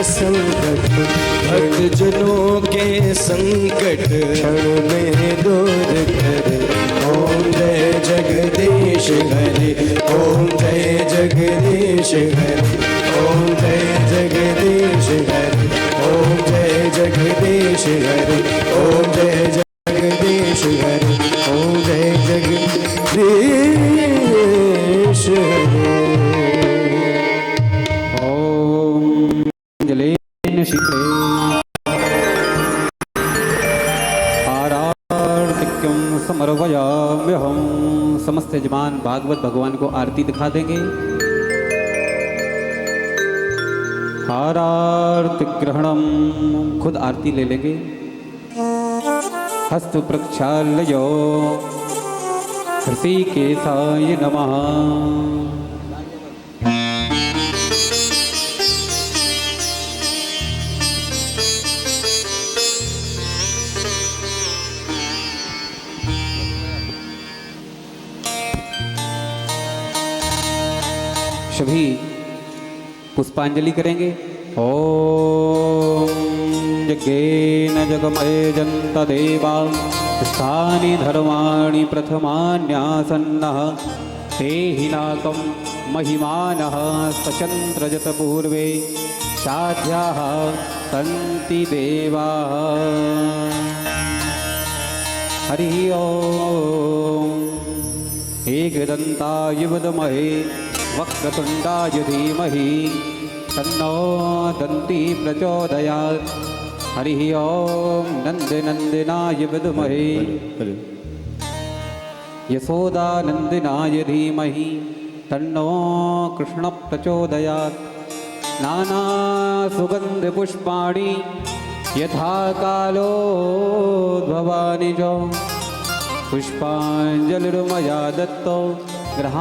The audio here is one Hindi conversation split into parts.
संकट, भक्तजनों के संकट क्षण में दूर करे। ओम जय जगदीश हरे, ओम जय जगदीश हरे, ओम जय जगदीश हरे, ओम जय जगदीश हरे, ओम जय जगदीश हरे, ओम जय जगदीश हरे। ओम जलेन शीतले आरार्तिक्यं समर्पयाम्यहम्। समस्त यजमान भागवत भगवान को आरती दिखा देंगे। आरती ग्रहणम, खुद आरती ले लेंगे। हस्त प्रक्षालयो ऋषिकेशाय नमः। सभी पुष्पांजलि करेंगे। ओम यज्ञेन जगमय जन्त देवा स्थानि धर्माणि प्रथमान्यासन्नः ते हिनाकं महिमानः स्वचन्द्रजत पूर्वे साध्याः सन्ति देवाः। हरिः ओम। एकदन्ताय विद्महे वक्रतुण्डाय धीमहि तन्नो दन्ती प्रचोदयात्। हरिः ओम। नन्दनन्दनाय विद्महे यशोदानन्दनाय धीमहि तन्नो कृष्ण प्रचोदयात्। नाना सुगंध पुष्पाणि यथा कालोद्भवानि च पुष्पाञ्जलिर्मया दत्तो ग्रहाण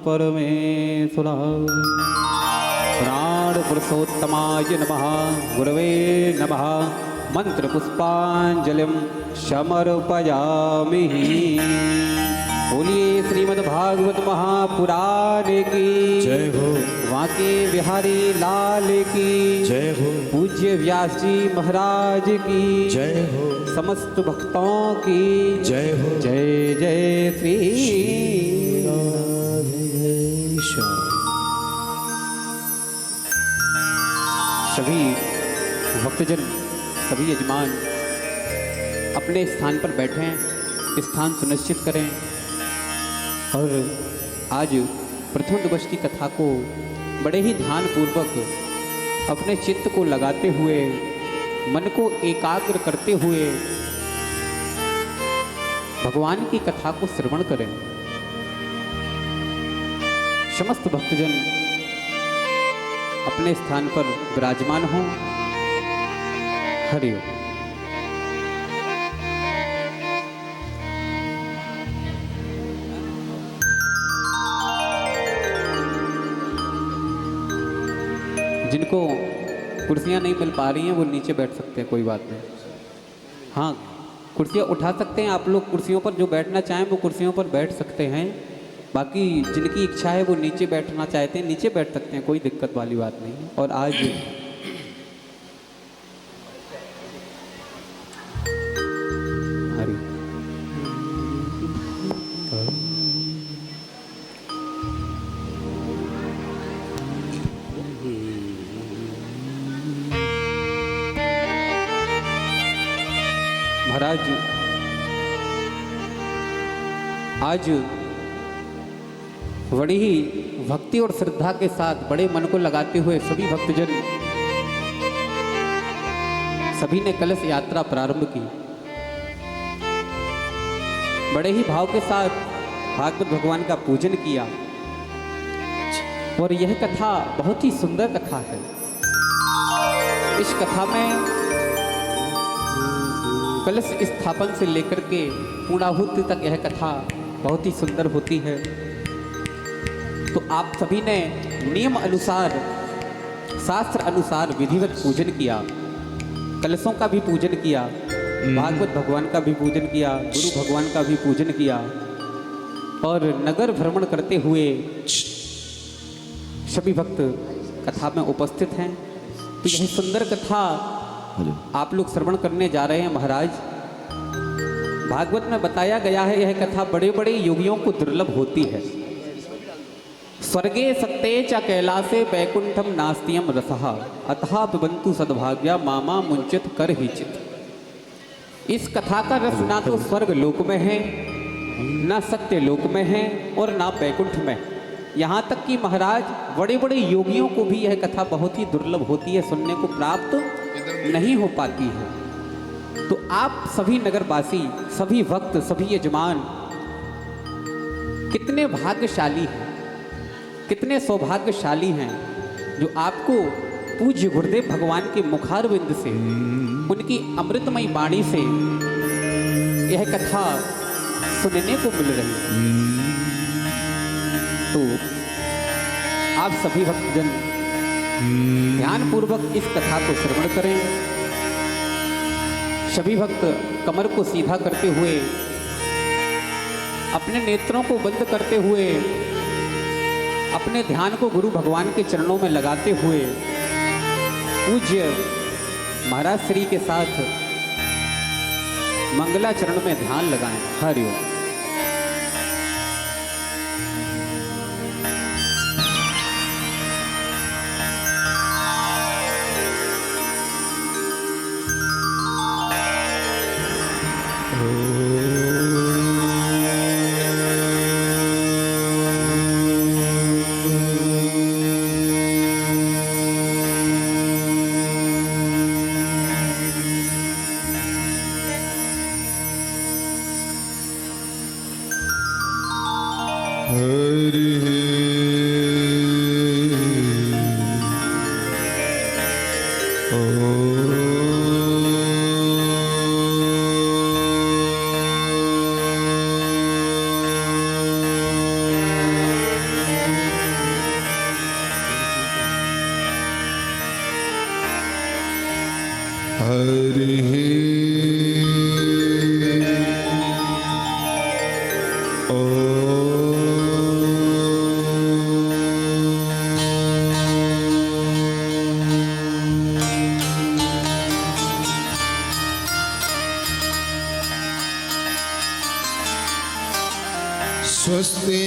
परमेश्वरा। प्राण पुरुषोत्तमाय नमः, गुरवे नमः। मंत्र पुष्पांजलिं समर्पयामि। बोलिए श्रीमद्भागवत महापुराण की जय हो, वाके बिहारी लाल की जय हो, पूज्य व्यास जी महाराज की जय हो, समस्त भक्तों की जय हो। जय जय श्री राधेश्याम। सभी भक्तजन, सभी यजमान अपने स्थान पर बैठें, स्थान सुनिश्चित करें और आज प्रथम दिवस की कथा को बड़े ही ध्यानपूर्वक अपने चित्त को लगाते हुए, मन को एकाग्र करते हुए भगवान की कथा को श्रवण करें। समस्त भक्तजन अपने स्थान पर विराजमान हों। हरि ओम। जिनको कुर्सियां नहीं मिल पा रही हैं वो नीचे बैठ सकते हैं, कोई बात नहीं। हाँ, कुर्सियां उठा सकते हैं आप लोग। कुर्सियों पर जो बैठना चाहें वो कुर्सियों पर बैठ सकते हैं। बाकी जिनकी इच्छा है वो नीचे बैठना चाहते हैं नीचे बैठ सकते हैं, कोई दिक्कत वाली बात नहीं है। और आज हरि महाराज, आज बड़ी ही भक्ति और श्रद्धा के साथ बड़े मन को लगाते हुए सभी भक्तजन, सभी ने कलश यात्रा प्रारंभ की। बड़े ही भाव के साथ भागवत भगवान का पूजन किया और यह कथा बहुत ही सुंदर कथा है। इस कथा में कलश स्थापन से लेकर के पूर्णाहुति तक यह कथा बहुत ही सुंदर होती है। तो आप सभी ने नियम अनुसार, शास्त्र अनुसार विधिवत पूजन किया, कलशों का भी पूजन किया, भागवत भगवान का भी पूजन किया, गुरु भगवान का भी पूजन किया और नगर भ्रमण करते हुए सभी भक्त कथा में उपस्थित हैं। तो यही सुंदर कथा आप लोग श्रवण करने जा रहे हैं महाराज। भागवत में बताया गया है यह कथा बड़े बड़े योगियों को दुर्लभ होती है। स्वर्गे सत्ते च कैलासे वैकुंठम नास्तियम रसः अतः पिबंतु सद्भाग्या मामा मुंचित कर ही चित। इस कथा का रस ना तो स्वर्ग लोक में है, ना सत्य लोक में है और ना वैकुंठ में। यहाँ तक कि महाराज बड़े बड़े योगियों को भी यह कथा बहुत ही दुर्लभ होती है, सुनने को प्राप्त नहीं हो पाती है। तो आप सभी नगरवासी, सभी भक्त, सभी यजमान कितने भाग्यशाली हैं, कितने सौभाग्यशाली हैं जो आपको पूज्य गुरुदेव भगवान के मुखारविंद से, उनकी अमृतमयी वाणी से यह कथा सुनने को मिल रही है। तो आप सभी भक्तजन ध्यानपूर्वक इस कथा को श्रवण करें। सभी भक्त कमर को सीधा करते हुए, अपने नेत्रों को बंद करते हुए, अपने ध्यान को गुरु भगवान के चरणों में लगाते हुए पूज्य महाराज श्री के साथ मंगलाचरण में ध्यान लगाएं। हरि ओम। स्वस्ति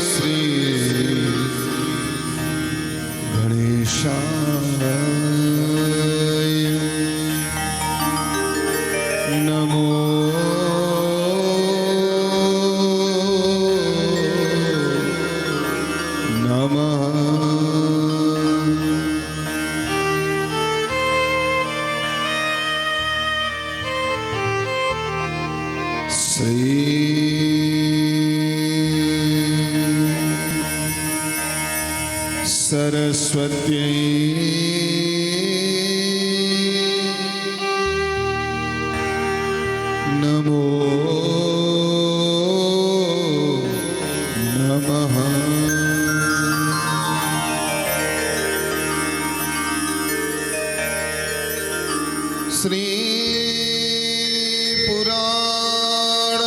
श्री गणेशाय नमो नमः। सरस्वत्यै नमो नमः। श्री पुराण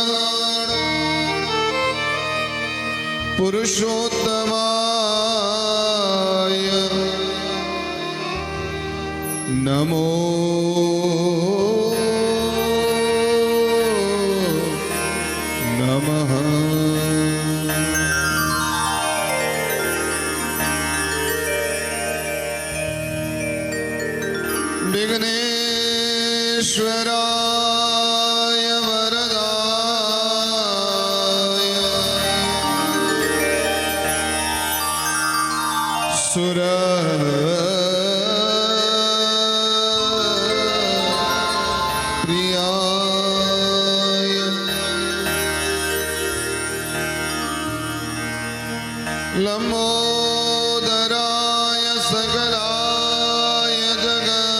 पुरुषोत्तमाय नमो नमः। विघ्नेश्वराय वरदाय सुर प्रियाय लंबोदराय सकलाय जगद्विदाय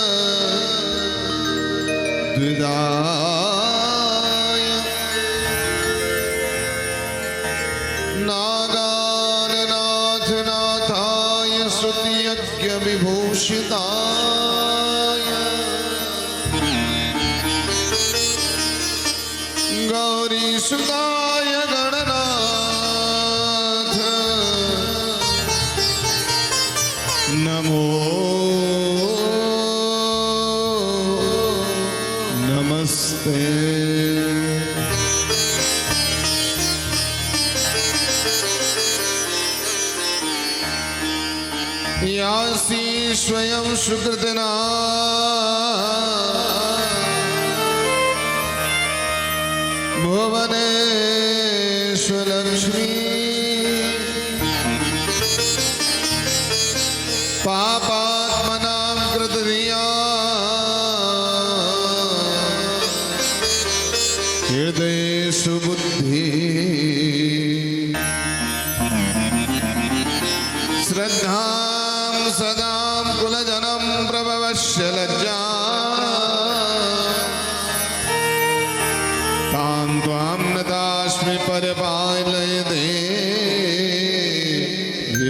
नागाननाथ नाथाय श्रुतियज्ञ विभूषिताय गौरीसुताय गणनाथ यासी स्वयं सुकृतना भुवनेश्वरलक्ष्मी पापात्मनां कृतधिया हृदयेषु बुद्धि श्रद्धां सदां कुलजनं प्रभवस्य लज्जा तां त्वां नतास्मि परिपालयते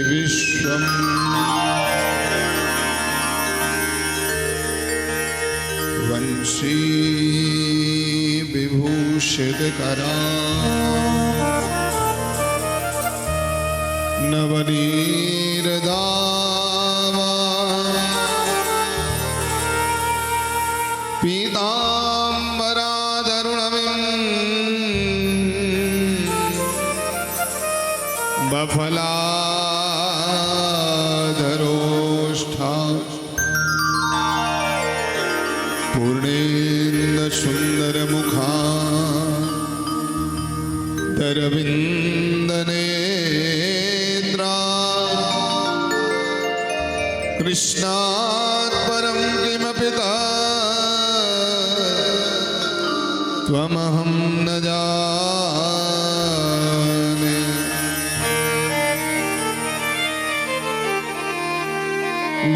विश्वम् वंशी विभूषितकरा नवनीरदावा पीताम्बराधरुणमिं बफलाधरोष्ठा पूर्णेन्दुसुन्दरमुखा दरविन्दनेत्रा कृष्णात् परं किमपि त्वमहं न जाने।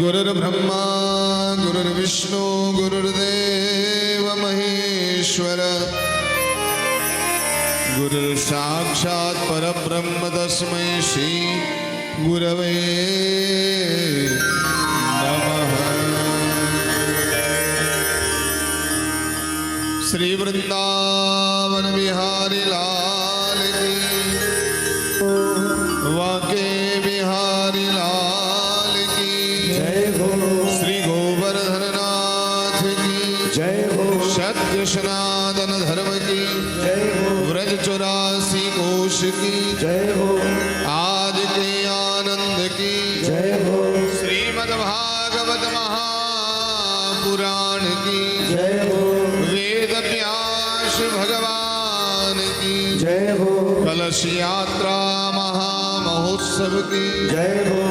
गुरुर्ब्रह्मा गुरुर्विष्णु गुरुर्देव महेश्वर गुरुर्साक्षात् परब्रह्म तस्मै श्री गुरवे नमः। श्री वृंदावन बिहारी लाल की वाके बिहारी लाल की जय हो, श्री गोवर्धननाथ की जय हो, सत्य सनातन धर्म की जय हो, व्रज 84 कोश की जय हो, आज के आनंद की जय हो, श्रीमद्भागवत महापुराण की जय हो, वेद व्यास भगवान की जय हो, कलश यात्रा महामहोत्सव की जय हो,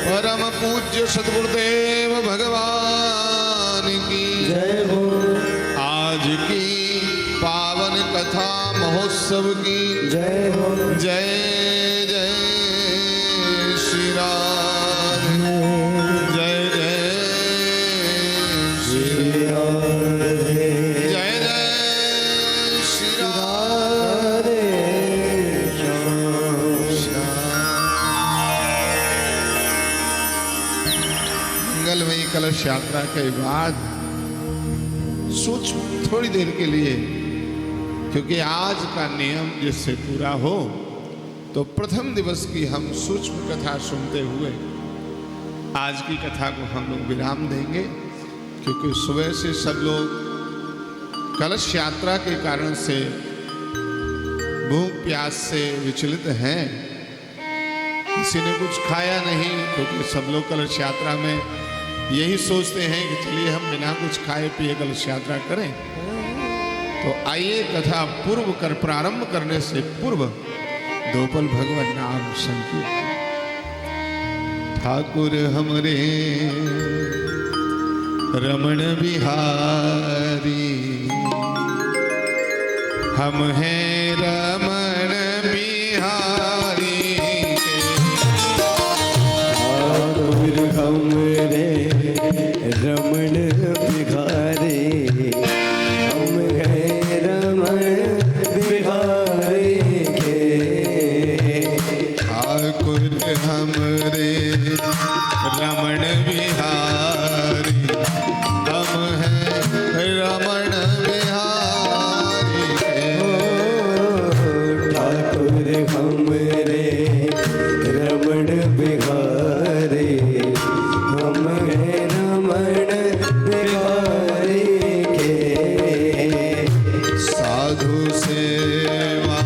परम पूज्य सद्गुरुदेव भगवान की जय हो, आज की पावन कथा महोत्सव की जय हो, जय जय श्री राम जय जय श्री राधे जय जय श्री राम राधे मंगलमयी कलश यात्रा के बाद सोच थोड़ी देर के लिए, क्योंकि आज का नियम जिससे पूरा हो तो प्रथम दिवस की हम सूक्ष्म कथा सुनते हुए आज की कथा को हम लोग विराम देंगे, क्योंकि सुबह से सब लोग कलश यात्रा के कारण से भूख प्यास से विचलित हैं। किसी ने कुछ खाया नहीं, क्योंकि सब लोग कलश यात्रा में यही सोचते हैं कि चलिए हम बिना कुछ खाए पिए कलश यात्रा करें। तो आइए कथा पूर्व कर प्रारंभ करने से पूर्व दो पल भगवान नाम संकीर्तन। ठाकुर हमरे रमण बिहारी, हम हैं रमण बिहारी ठाकुर हमरे रमण बिहारी, हम हैं रमण बिहारी के। ठाकुर हमरे रमण बिहारी, हम हैं रमण बिहारी के। ठाकुर हमरे रमण बिहारी, हम हैं रमण बिहारी के। साधु सेवा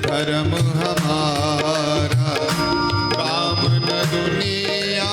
धर्म हमारा, काम न दुनिया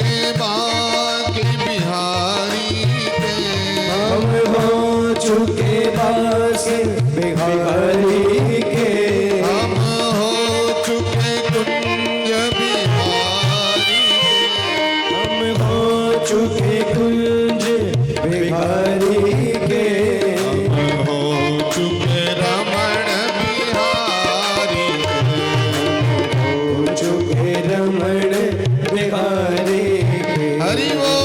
चुके बांके बिहारी के, हम हो चुके बांके बिहारी के, हम हो चुके कुंज बिहारी के, हम हो चुके कुंज बिहारी के, हम हो चुके रमण बिहारी के, हो चुके रमण बिहारी के। हरि बोल।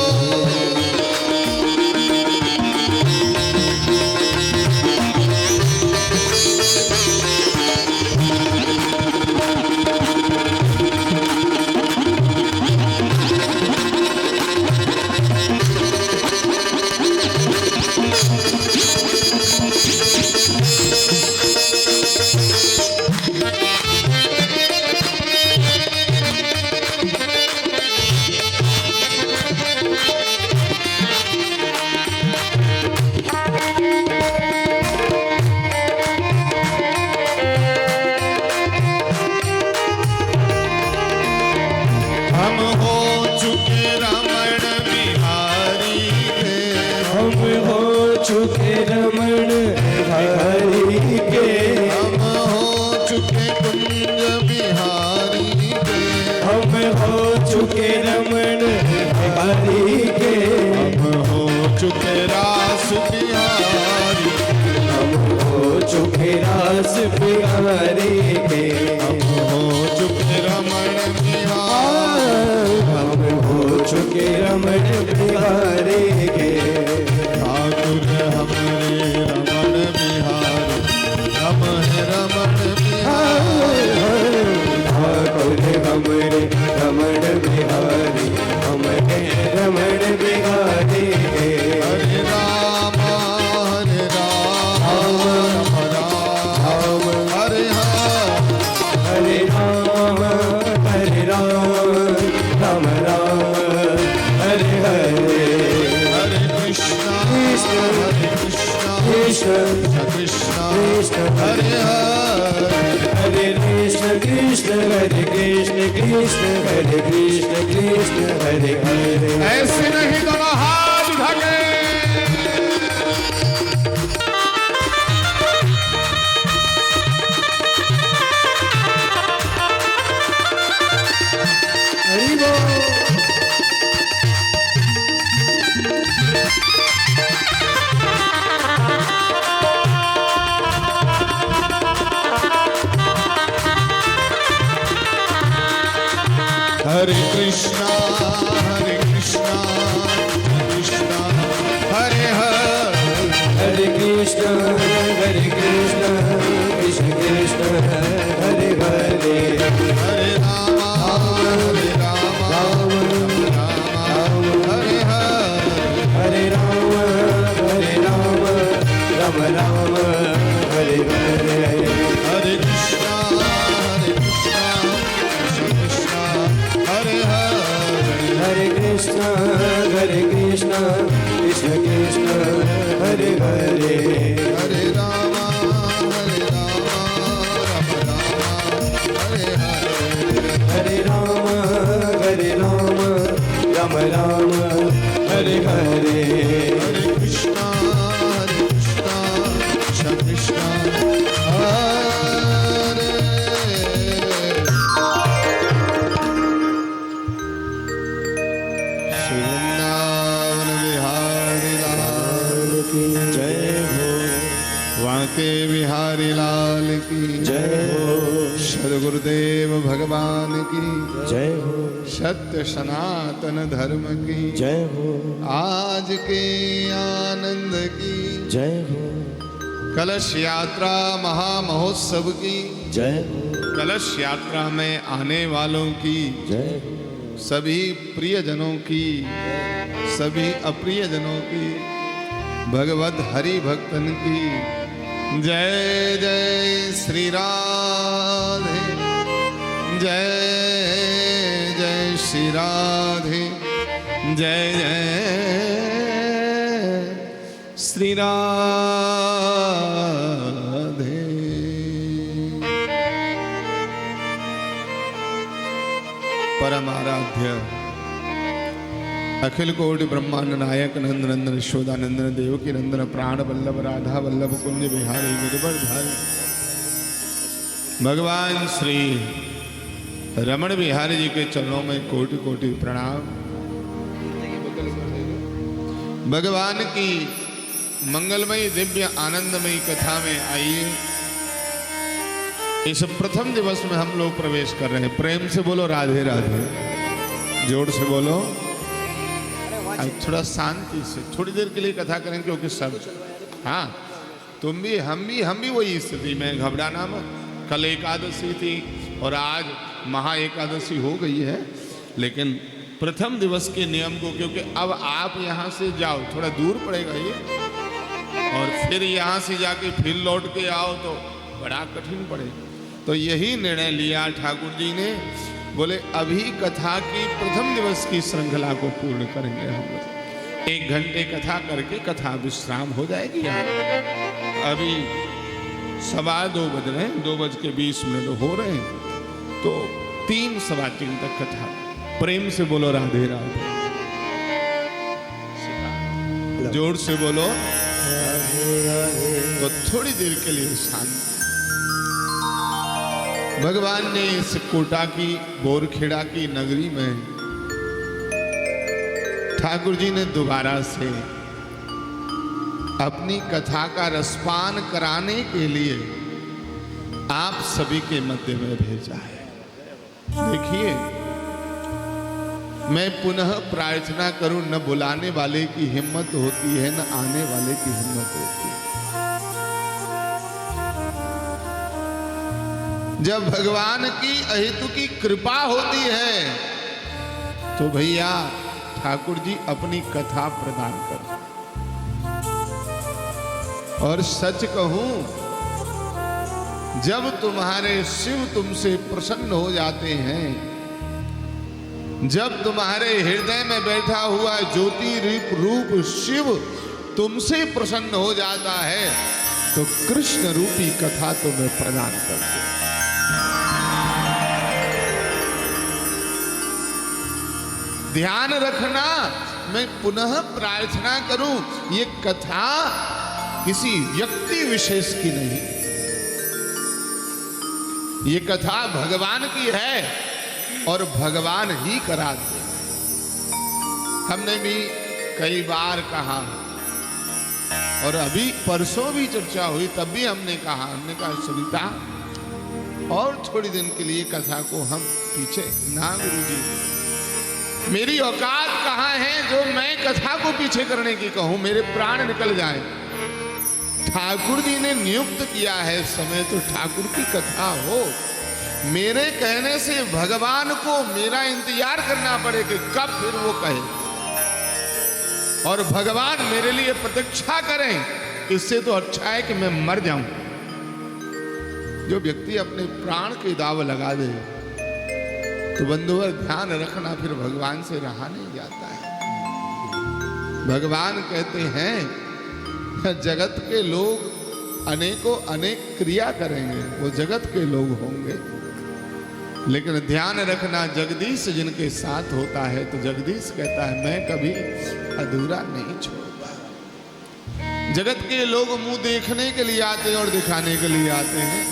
हम हो चुके रमण बिहारी के, हम हो चुके रमण बिहारी के, हम हो चुके कुंज बिहारी के, हम हो चुके रमण बिहारी के, हम हो चुके रास बिहारी, हम हो चुके रास बिहारी के, हम हो चुके रमण बिहारी, हम हो चुके रमण बिहारी के। ठाकुर हमारे रमण बिहारी, हम है रमण बिहारी, ठाकुर हमरे रमण बिहारी, हम हैं रमण बिहारी के। हरे राम हरे राम राम राम हरे हरे राम हरे राम राम राम हरे हरे। हरे कृष्णा कृष्ण कृष्ण कृष्ण कृष्ण हरे हरे कृष्ण कृष्ण हरे कृष्ण कृष्ण हरे कृष्ण कृष्ण हरे हरे। ऐसे नहीं दोनों हाथ उठा के हरि बोल। हरे कृष्णा कृष्णा हरे हरे। हरे कृष्ण कृष्ण कृष्ण हरे हरे। हरे राम राम हरे हरे। हरे राम राम राम हरे हरे। हरे कृष्णा कृष्ण हरे हरे। हरे कृष्ण कृष्ण कृष्ण हरे हरे। हरे राम राम हरे हरे। हरे राम राम हरे हरे। हरे कृष्णा कृष्ण हरे। वृंदावन बिहारी लाल की जय हो वांके बिहारी लाल की जय हो सदगुरुदेव भगवान की जय हो सत्य सनातन धर्म की जय हो आज के आनंद की जय हो कलश यात्रा महामहोत्सव की जय हो कलश यात्रा में आने वालों की जय हो सभी प्रियजनों की सभी अप्रियजनों की भगवत हरि भक्तन की जय जय श्री राधे जय जय श्री राधे जय जय श्री राधे। परम आराध्य अखिल कोटि ब्रह्मांड नायक नंद नंदन यशोदानंदन देवकी नंदन प्राण वल्लभ राधा वल्लभ कुंज बिहारी गिरिवरधारी भगवान श्री रमण बिहारी जी के चरणों में कोटि कोटि प्रणाम। भगवान की मंगलमयी दिव्य आनंदमयी कथा में आइए। इस प्रथम दिवस में हम लोग प्रवेश कर रहे हैं। प्रेम से बोलो राधे राधे, जोर से बोलो। अब थोड़ा शांति से थोड़ी देर के लिए कथा करें, क्योंकि सब हाँ तुम भी हम भी वही स्थिति में, घबराना मत। कल एकादशी थी और आज महा एकादशी हो गई है, लेकिन प्रथम दिवस के नियम को, क्योंकि अब आप यहाँ से जाओ, थोड़ा दूर पड़ेगा ये, और फिर यहाँ से जाके फिर लौट के आओ तो बड़ा कठिन पड़ेगा। तो यही निर्णय लिया ठाकुर जी ने, बोले अभी कथा की प्रथम दिवस की श्रृंखला को पूर्ण करेंगे हम लोग। 1 घंटे कथा करके कथा विश्राम हो जाएगी। यहाँ अभी 2:15 बज रहे हैं, 2:20 हो रहे हैं, तो 3 सवा 3 तक कथा। प्रेम से बोलो राधे राधे, जोर से बोलो। तो थोड़ी देर के लिए शांति। भगवान ने इस कोटा की बोरखेड़ा की नगरी में ठाकुर जी ने दोबारा से अपनी कथा का रसपान कराने के लिए आप सभी के मध्य में भेजा है। देखिए, मैं पुनः प्रार्थना करूं, न बुलाने वाले की हिम्मत होती है, न आने वाले की हिम्मत होती है। जब भगवान की अहेतु की कृपा होती है तो भैया ठाकुर जी अपनी कथा प्रदान कर। और सच कहूं, जब तुम्हारे शिव तुमसे प्रसन्न हो जाते हैं, जब तुम्हारे हृदय में बैठा हुआ ज्योति रूप शिव तुमसे प्रसन्न हो जाता है, तो कृष्ण रूपी कथा तुम्हें प्रदान करते। ध्यान रखना, मैं पुनः प्रार्थना करूं, ये कथा किसी व्यक्ति विशेष की नहीं, ये कथा भगवान की है और भगवान ही कराते। हमने भी कई बार कहा, और अभी परसों भी चर्चा हुई, तब भी हमने कहा सविता और थोड़ी दिन के लिए कथा को हम पीछे ना, गुरुजी मेरी औकात कहाँ है जो मैं कथा को पीछे करने की कहूं, मेरे प्राण निकल जाएं। ठाकुर जी ने नियुक्त किया है समय, तो ठाकुर की कथा हो। मेरे कहने से भगवान को मेरा इंतजार करना पड़े कि कब फिर वो कहे, और भगवान मेरे लिए प्रतीक्षा करें, इससे तो अच्छा है कि मैं मर जाऊं। जो व्यक्ति अपने प्राण के दाव लगा दे, तो बंधुवर ध्यान रखना, फिर भगवान से रहा नहीं जाता है। भगवान कहते हैं जगत के लोग अनेक क्रिया करेंगे, वो जगत के लोग होंगे, लेकिन ध्यान रखना, जगदीश जिनके साथ होता है, तो जगदीश कहता है मैं कभी अधूरा नहीं छोड़ता। जगत के लोग मुंह देखने के लिए आते हैं और दिखाने के लिए आते हैं,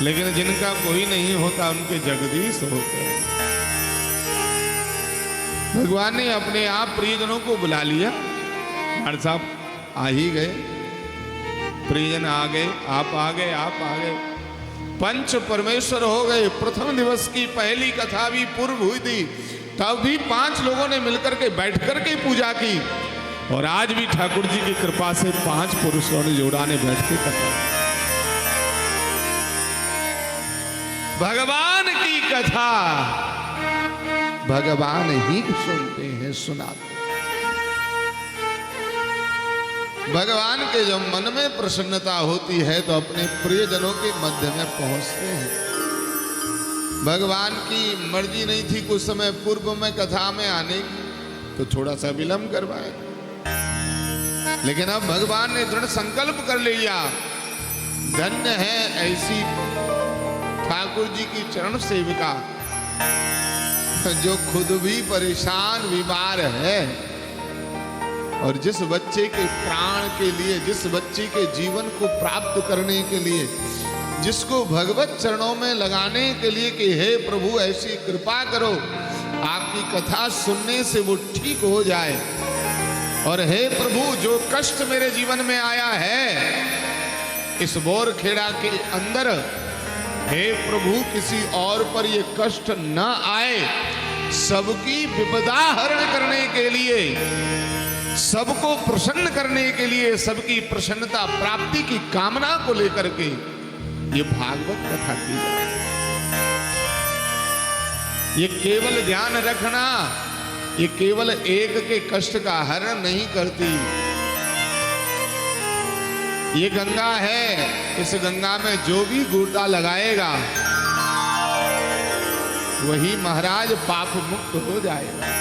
लेकिन जिनका कोई नहीं होता उनके जगदीश होते हैं। भगवान ने अपने आप प्रियजनों को बुला लिया। हर साहब आ ही गए, प्रियजन आ गए, आप आ गए, आप आ गए, पंच परमेश्वर हो गए। प्रथम दिवस की पहली कथा भी पूर्व हुई थी, तब भी 5 लोगों ने मिलकर के बैठ करके पूजा की, और आज भी ठाकुर जी की कृपा से 5 पुरुषों ने जोड़ा ने बैठ के कथा। भगवान की कथा भगवान ही सुनते हैं, सुनाते हैं। भगवान के जब मन में प्रसन्नता होती है तो अपने प्रियजनों के मध्य में पहुंचते हैं। भगवान की मर्जी नहीं थी कुछ समय पूर्व में कथा में आने की, तो थोड़ा सा विलंब करवाए, लेकिन अब भगवान ने दृढ़ संकल्प कर लिया। धन्य है ऐसी ठाकुर जी की चरण सेविका, जो खुद भी परेशान बीमार है और जिस बच्चे के प्राण के लिए, जिस बच्चे के जीवन को प्राप्त करने के लिए, जिसको भगवत चरणों में लगाने के लिए कि हे प्रभु ऐसी कृपा करो आपकी कथा सुनने से वो ठीक हो जाए, और हे प्रभु जो कष्ट मेरे जीवन में आया है इस बोरखेड़ा के अंदर, हे प्रभु किसी और पर ये कष्ट न आए, सबकी विपदा हरण करने के लिए, सबको प्रसन्न करने के लिए, सबकी प्रसन्नता प्राप्ति की कामना को लेकर के ये भागवत कथा की जाए। ये केवल ध्यान रखना, ये केवल एक के कष्ट का हरण नहीं करती। ये गंगा है, इस गंगा में जो भी गोता लगाएगा वही महाराज पाप मुक्त हो जाएगा।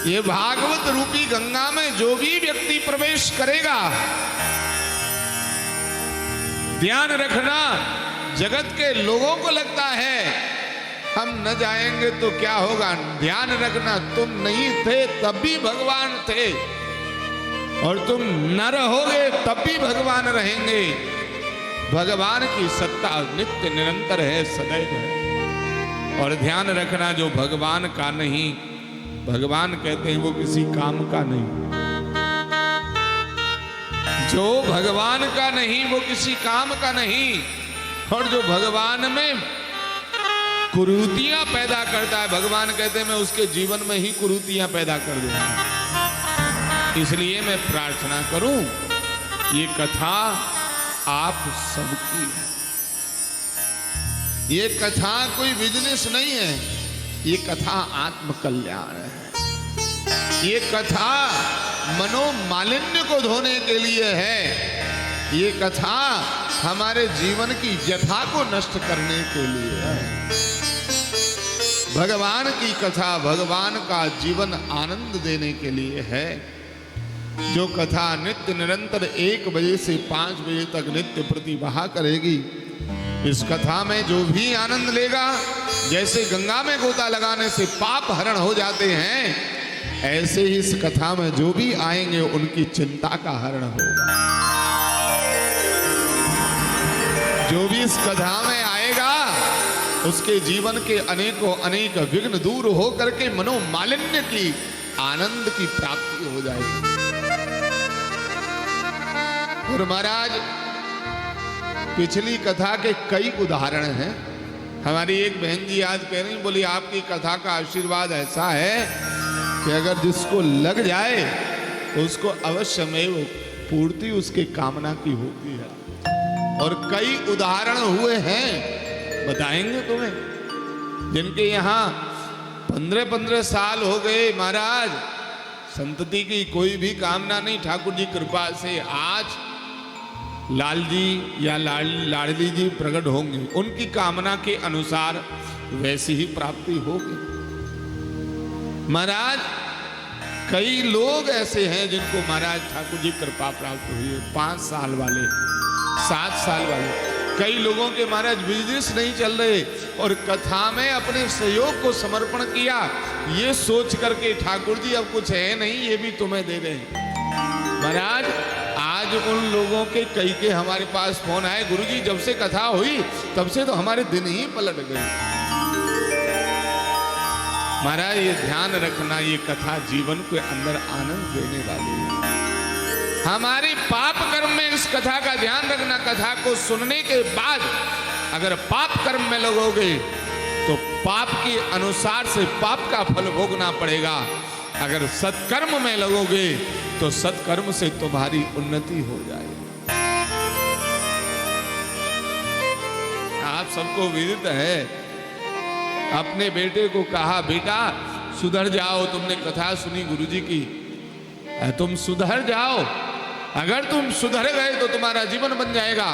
ये भागवत रूपी गंगा में जो भी व्यक्ति प्रवेश करेगा, ध्यान रखना, जगत के लोगों को लगता है हम न जाएंगे तो क्या होगा, ध्यान रखना तुम नहीं थे तब भी भगवान थे, और तुम न रहोगे तब भी भगवान रहेंगे। भगवान की सत्ता नित्य निरंतर है, सदैव है। और ध्यान रखना जो भगवान का नहीं, भगवान कहते हैं वो किसी काम का नहीं, जो भगवान का नहीं वो किसी काम का नहीं। और जो भगवान में कुरीतियां पैदा करता है, भगवान कहते हैं मैं उसके जीवन में ही कुरीतियां पैदा कर दूंगा। इसलिए मैं प्रार्थना करूं ये कथा आप सबकी है। ये कथा कोई बिजनेस नहीं है, ये कथा आत्म कल्याण है। ये कथा मनोमालिन्य को धोने के लिए है। ये कथा हमारे जीवन की व्यथा को नष्ट करने के लिए है। भगवान की कथा भगवान का जीवन आनंद देने के लिए है। जो कथा नित्य निरंतर 1 बजे से 5 बजे तक नित्य प्रतिवाह करेगी, इस कथा में जो भी आनंद लेगा, जैसे गंगा में गोता लगाने से पाप हरण हो जाते हैं, ऐसे ही इस कथा में जो भी आएंगे उनकी चिंता का हरण होगा। जो भी इस कथा में आएगा उसके जीवन के अनेकों अनेक विघ्न दूर हो करके मनोमालिन्य की आनंद की प्राप्ति हो जाएगी। और महाराज पिछली कथा के कई उदाहरण हैं। हमारी एक बहन जी आज कह रही, बोली आपकी कथा का आशीर्वाद ऐसा है कि अगर जिसको लग जाए तो उसको अवश्य में पूर्ति उसके कामना की होती है। और कई उदाहरण हुए हैं, बताएंगे तुम्हें, जिनके यहाँ 15-15 साल हो गए महाराज, संतति की कोई भी कामना नहीं, ठाकुर जी कृपा से आज लाल जी या लाडली जी प्रकट होंगे, उनकी कामना के अनुसार वैसी ही प्राप्ति होगी। महाराज कई लोग ऐसे हैं जिनको महाराज ठाकुर जी कृपा प्राप्त हुई है, 5 साल वाले, 7 साल वाले। कई लोगों के महाराज बिजनेस नहीं चल रहे और कथा में अपने सहयोग को समर्पण किया, ये सोच करके ठाकुर जी अब कुछ है नहीं, ये भी तुम्हें दे रहे हैं। महाराज आज उन लोगों के कई के हमारे पास फोन आए, गुरुजी जब से कथा हुई तब से तो हमारे दिन ही पलट गए। महाराज ये ध्यान रखना, ये कथा जीवन के अंदर आनंद देने वाली है। हमारे पाप कर्म में इस कथा का ध्यान रखना। कथा को सुनने के बाद अगर पाप कर्म में लगोगे तो पाप के अनुसार से पाप का फल भोगना पड़ेगा। अगर सत्कर्म में लगोगे तो सत्कर्म से तुम्हारी उन्नति हो जाएगी। आप सबको विदित है, अपने बेटे को कहा बेटा सुधर जाओ, तुमने कथा सुनी गुरुजी की, तुम सुधर जाओ। अगर तुम सुधर गए तो तुम्हारा जीवन बन जाएगा,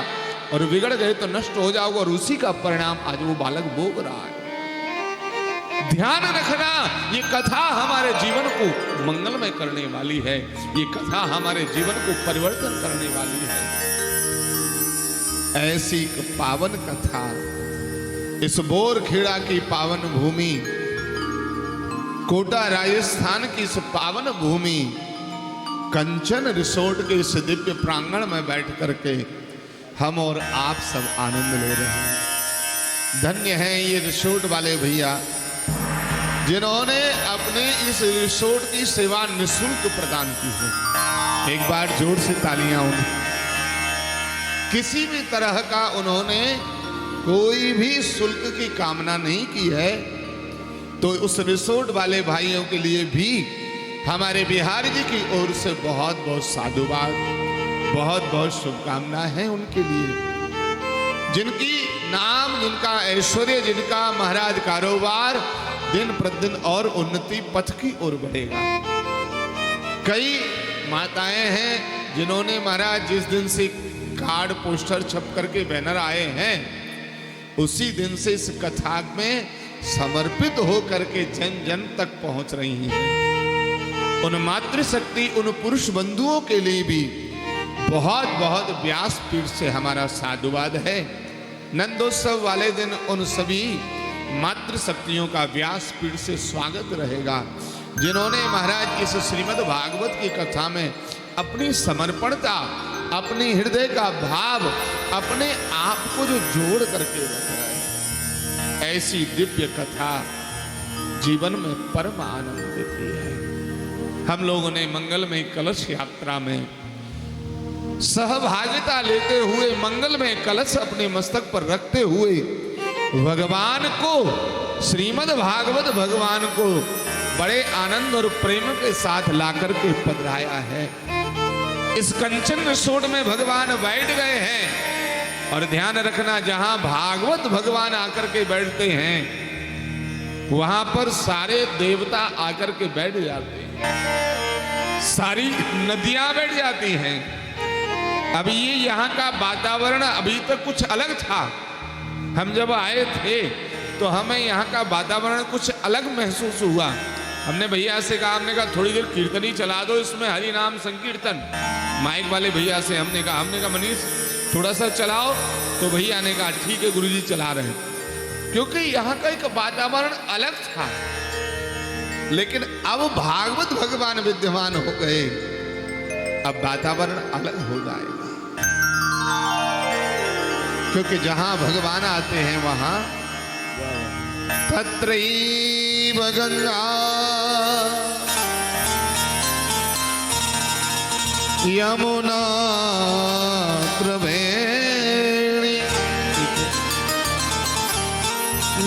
और बिगड़ गए तो नष्ट हो जाओगे। और उसी का परिणाम आज वो बालक भोग रहा है। ध्यान रखना, ये कथा हमारे जीवन को मंगलमय करने वाली है। ये कथा हमारे जीवन को परिवर्तन करने वाली है। ऐसी पावन कथा इस बोरखेड़ा की पावन भूमि, कोटा राजस्थान की इस पावन भूमि, कंचन रिसोर्ट के इस दिव्य प्रांगण में बैठ करके हम और आप सब आनंद ले रहे हैं। धन्य हैं ये रिसोर्ट वाले भैया जिन्होंने अपने इस रिसोर्ट की सेवा निःशुल्क प्रदान की है। एक बार जोर से तालियां उन्हें। किसी भी तरह का उन्होंने कोई भी शुल्क की कामना नहीं की है। तो उस रिसोर्ट वाले भाइयों के लिए भी हमारे बिहारी जी की ओर से बहुत बहुत साधुवाद, बहुत बहुत शुभकामनाएं हैं उनके लिए, जिनकी नाम, जिनका ऐश्वर्य, जिनका महाराज कारोबार दिन प्रतिदिन और उन्नति पथ की ओर बढ़ेगा। कई माताएं हैं जिन्होंने महाराज जिस दिन से कार्ड पोस्टर छप करके बैनर आए हैं उसी दिन से इस कथा में समर्पित हो करके जन जन तक पहुंच रही हैं। उन मातृशक्ति, उन पुरुष बंधुओं के लिए भी बहुत बहुत व्यासपीठ से हमारा साधुवाद है। नंदोत्सव वाले दिन उन सभी मातृशक्तियों का व्यासपीठ से स्वागत रहेगा जिन्होंने महाराज इस श्रीमद् भागवत की कथा में अपनी समर्पणता, अपनी हृदय का भाव, अपने आप को जो जोड़ करके रख रहे हैं। ऐसी दिव्य कथा जीवन में परम आनंद देती है। हम लोगों ने मंगलमय कलश यात्रा में सहभागिता लेते हुए मंगलमय कलश अपने मस्तक पर रखते हुए भगवान को, श्रीमद् भागवत भगवान को बड़े आनंद और प्रेम के साथ लाकर के पधराया है। इस कंचन रिसोर्ट में भगवान बैठ गए हैं और ध्यान रखना जहां भागवत भगवान आकर के बैठते हैं वहां पर सारे देवता आकर के बैठ जाते हैं, सारी नदियां बैठ जाती हैं। अभी ये यहाँ का वातावरण अभी तक कुछ अलग था। हम जब आए थे तो हमें यहाँ का वातावरण कुछ अलग महसूस हुआ। हमने भैया से कहा, हमने कहा थोड़ी देर कीर्तनी चला दो इसमें, हरि नाम संकीर्तन। माइक वाले भैया से हमने कहा मनीष थोड़ा सा चलाओ, तो भैया ने कहा ठीक है गुरुजी चला रहे हैं। क्योंकि यहाँ का एक वातावरण अलग था, लेकिन अब भागवत भगवान विद्यमान हो गए, अब वातावरण अलग हो जाएगा। क्योंकि जहां भगवान आते हैं वहां तत्रैव गंगा यमुना त्रिवेणी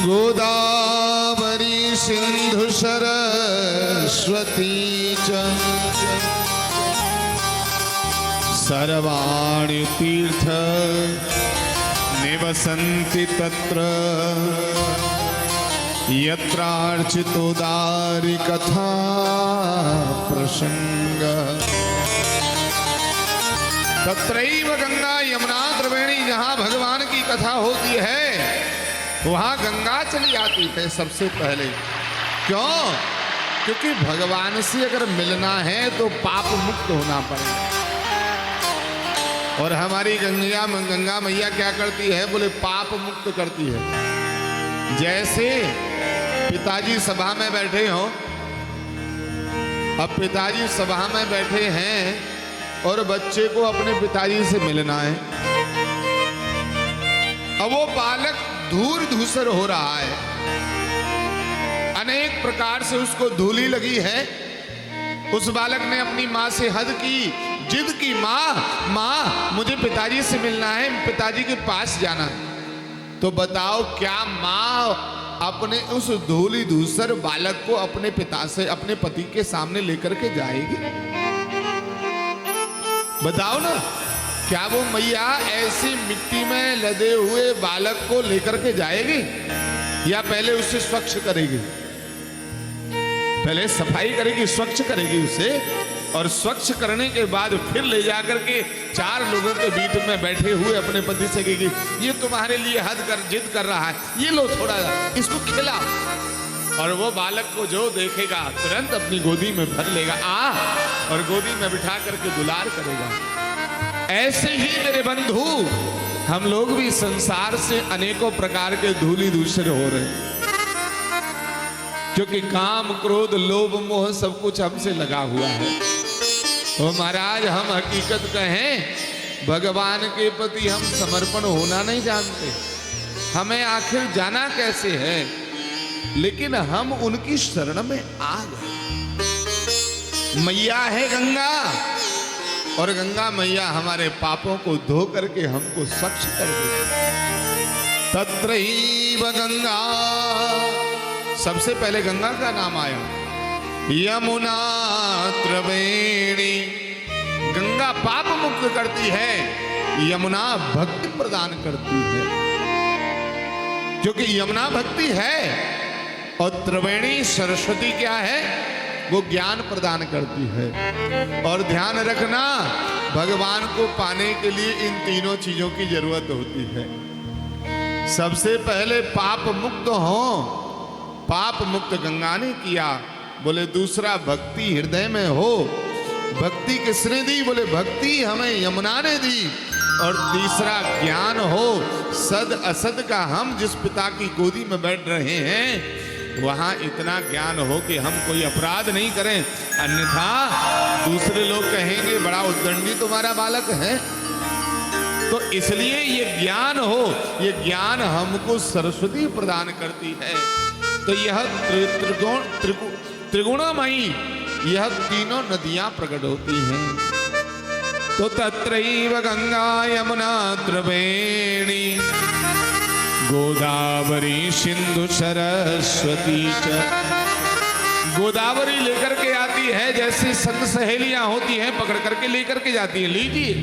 गोदावरी सिंधु सरस्वती च सर्वाणि तीर्थ निवसन्ति तत्र यत्रार्चितोदारी कथा प्रसंग। तत्रैव गंगा यमुना त्रिवेणी, जहां भगवान की कथा होती है वहां गंगा चली आती है सबसे पहले। क्यों? क्योंकि भगवान से अगर मिलना है तो पाप मुक्त होना पड़ेगा। और हमारी गंगा मैया क्या करती है? बोले पाप मुक्त करती है। जैसे पिताजी सभा में बैठे हो, अब पिताजी सभा में बैठे हैं और बच्चे को अपने पिताजी से मिलना है। अब वो बालक धूल धूसर हो रहा है, अनेक प्रकार से उसको धूली लगी है। उस बालक ने अपनी माँ से हद की, जिद की, माँ मुझे पिताजी से मिलना है, पिताजी के पास जाना है। तो बताओ क्या माँ अपने उस धूली धूसर बालक को अपने पिता से, अपने पति के सामने लेकर के जाएगी? बताओ ना, क्या वो मैया ऐसी मिट्टी में लदे हुए बालक को लेकर के जाएगी या पहले उसे स्वच्छ करेगी? पहले सफाई करेगी, स्वच्छ करेगी उसे, और स्वच्छ करने के बाद फिर ले जाकर के चार लोगों के बीच में बैठे हुए अपने पति से कहेगी ये तुम्हारे लिए हद कर जिद कर रहा है, ये लो थोड़ा इसको खिला। और वो बालक को जो देखेगा तुरंत अपनी गोदी में भर लेगा, और गोदी में बिठा करके दुलार करेगा। ऐसे ही मेरे बंधु हम लोग भी संसार से अनेकों प्रकार के धूलि दूषित हो रहे हैं, क्योंकि काम क्रोध लोभ मोह सब कुछ हमसे लगा हुआ है। तो महाराज हम हकीकत कहें, भगवान के प्रति हम समर्पण होना नहीं जानते, हमें आखिर जाना कैसे है, लेकिन हम उनकी शरण में आ गए। मैया है गंगा, और गंगा मैया हमारे पापों को धो करके हमको स्वच्छ कर देती। तत्रैव गंगा, सबसे पहले गंगा का नाम आया। यमुना त्रिवेणी, गंगा पाप मुक्त करती है, यमुना भक्ति प्रदान करती है, क्योंकि यमुना भक्ति है और त्रिवेणी सरस्वती क्या है, वो ज्ञान प्रदान करती है। और ध्यान रखना, भगवान को पाने के लिए इन तीनों चीजों की जरूरत होती है। सबसे पहले पाप मुक्त हो, पाप मुक्त गंगा ने किया, बोले दूसरा भक्ति हृदय में हो। भक्ति किसने दी, बोले भक्ति हमें यमुना ने दी। और तीसरा ज्ञान हो, सद असद का। हम जिस पिता की गोदी में बैठ रहे हैं वहां इतना ज्ञान हो कि हम कोई अपराध नहीं करें, अन्यथा दूसरे लोग कहेंगे बड़ा उद्दंडी तुम्हारा बालक है। तो इसलिए ये ज्ञान हो, ये ज्ञान हमको सरस्वती प्रदान करती है। तो यह त्रिगुणमयी, यह तीनों नदियां प्रकट होती हैं। तो तत्रैव गंगा यमुना त्रिवेणी गोदावरी सिंधु सरस्वती च। गोदावरी लेकर के आती है, जैसे संग सहेलियां होती हैं पकड़ करके लेकर के जाती है, लीजिए।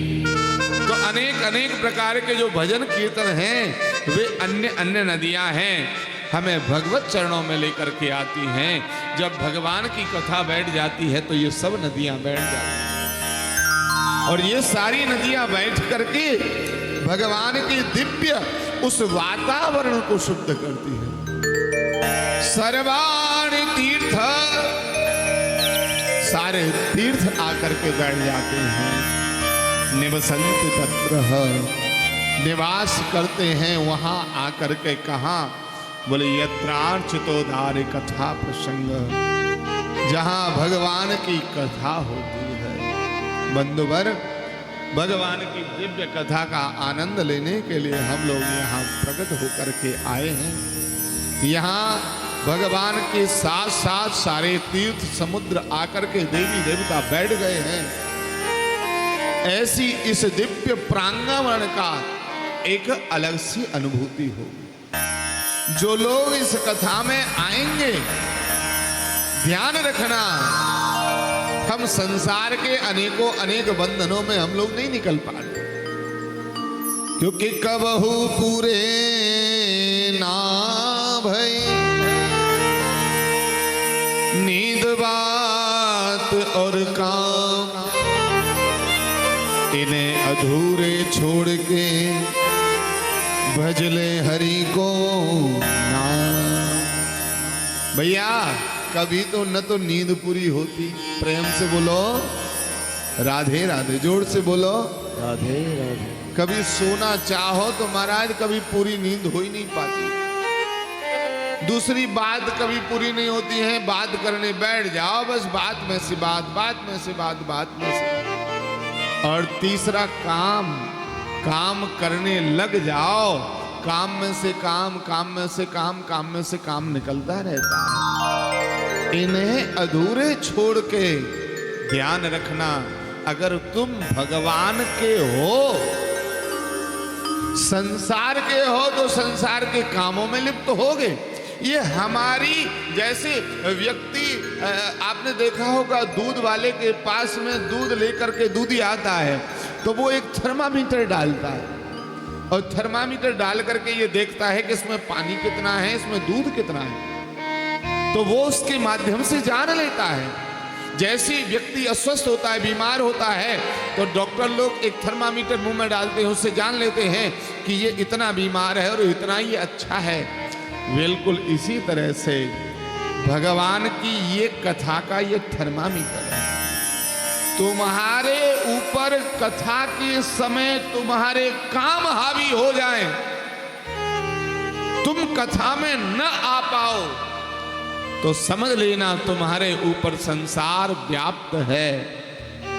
तो अनेक अनेक प्रकार के जो भजन कीर्तन हैं वे अन्य अन्य नदियां हैं, हमें भगवत चरणों में लेकर के आती हैं। जब भगवान की कथा बैठ जाती है तो ये सब नदियां बैठ जाती हैं, और ये सारी नदियां बैठ करके भगवान के दिव्य उस वातावरण को शुद्ध करती है। सर्वाणि तीर्थ, सारे तीर्थ आकर के बैठ जाते हैं। निवसंत तत्र, निवास करते हैं वहां आकर के। कहां, बोले यत्रार्चितोदार कथा प्रसंग, जहां भगवान की कथा होती है। बंधुवर, भगवान की दिव्य कथा का आनंद लेने के लिए हम लोग यहाँ प्रकट होकर के आए हैं। यहाँ भगवान के साथ साथ सारे तीर्थ समुद्र आकर के देवी देवता बैठ गए हैं। ऐसी इस दिव्य प्रांगण का एक अलग सी अनुभूति होगी। जो लोग इस कथा में आएंगे, ध्यान रखना, हम संसार के अनेकों अनेक बंधनों में हम लोग नहीं निकल पा रहे, क्योंकि कबहू पूरे ना भई नींद बात और काम, इन्हें अधूरे छोड़ के भजले हरि को नाम। भैया कभी तो न तो नींद पूरी होती, प्रेम से बोलो राधे राधे, जोर से बोलो राधे राधे। कभी सोना चाहो तो महाराज कभी पूरी नींद हो ही नहीं पाती। दूसरी बात कभी पूरी नहीं होती है, बात करने बैठ जाओ बस बात में से बात, बात में से बात, बात में से। और तीसरा काम, काम करने लग जाओ, काम में से काम, काम में से काम, काम में से काम निकलता रहता है। इन्हें अधूरे छोड़ के ध्यान रखना, अगर तुम भगवान के हो, संसार के हो, तो संसार के कामों में लिप्त होगे। ये हमारी जैसे व्यक्ति, आपने देखा होगा दूध वाले के पास में दूध लेकर के दूधी आता है तो वो एक थर्मामीटर डालता है, और थर्मामीटर डाल करके ये देखता है कि इसमें पानी कितना है, इसमें दूध कितना है, तो वो उसके माध्यम से जान लेता है। जैसे व्यक्ति अस्वस्थ होता है, बीमार होता है, तो डॉक्टर लोग एक थर्मामीटर मुंह में डालते हैं, उससे जान लेते हैं कि ये इतना बीमार है और इतना ही अच्छा है। बिल्कुल इसी तरह से भगवान की ये कथा का ये थर्मामीटर है। तुम्हारे ऊपर कथा के समय तुम्हारे काम हावी हो जाएं, तुम कथा में न आ पाओ तो समझ लेना तुम्हारे ऊपर संसार व्याप्त है,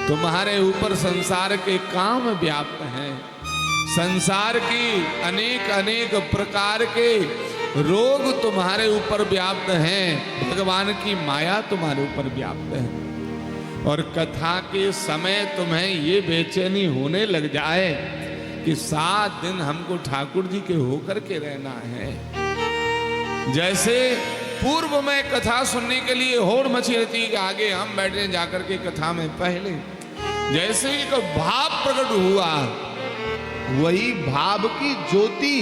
तुम्हारे ऊपर संसार के काम व्याप्त हैं, संसार की अनेक अनेक प्रकार के रोग तुम्हारे ऊपर व्याप्त हैं, भगवान की माया तुम्हारे ऊपर व्याप्त है। और कथा के समय तुम्हें ये बेचैनी होने लग जाए कि 7 दिन हमको ठाकुर जी के होकर के रहना है। जैसे पूर्व में कथा सुनने के लिए होड़ मची रहती कि आगे हम बैठे जाकर के कथा में पहले, जैसे एक भाव प्रकट हुआ वही भाव की ज्योति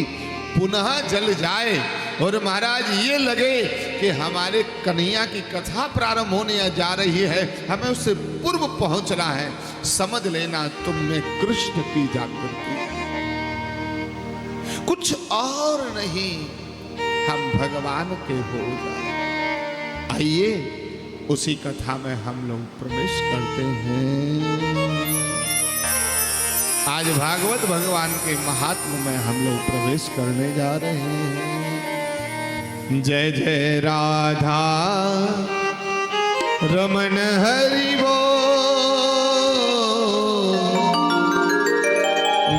पुनः जल जाए और महाराज ये लगे कि हमारे कन्हैया की कथा प्रारंभ होने जा रही है, हमें उससे पूर्व पहुंचना है, समझ लेना तुम में कृष्ण की जागृति, कुछ और नहीं, हम भगवान के हो जाए। आइए उसी कथा में हम लोग प्रवेश करते हैं। आज भागवत भगवान के महात्म में हम लोग प्रवेश करने जा रहे हैं। जय जय राधा रमन हरि बोल,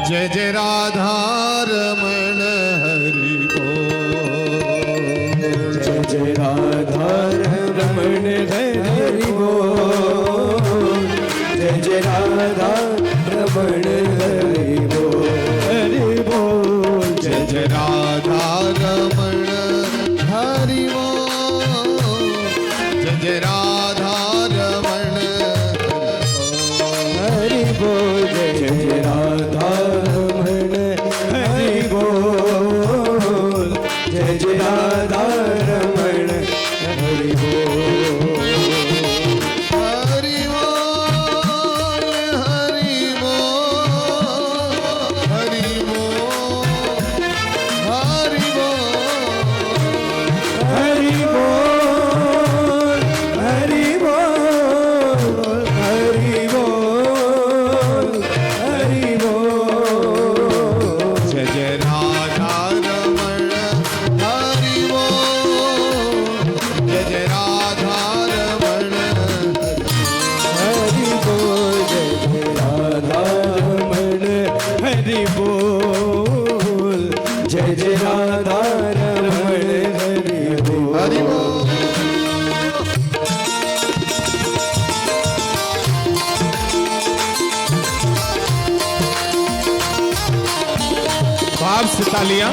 जय जय राधा रमन हरि बोल, जय जय राधा रमन हरि बोल, जय जय राधा रमन हरि बोल, हरि बोल, जय जय राधा रमन हरि बोल, जय जय राधा रमन हरि बोल, जय जय राधा रमन हरि बोल, जय जय राधा रमन हरि बोल, हरि बोल, हरि बोल, हरि बोल, हरि बोल, हरि बोल, हरि बोल, हरि बोल, जय जय राधा रमण हरि बोल, जय जय राधा रमण हरि बोल, जय जय राधा रमण हरि बोल, जय जय राधा रमण हरि बोल, हरि बोल। भाव से तालियां।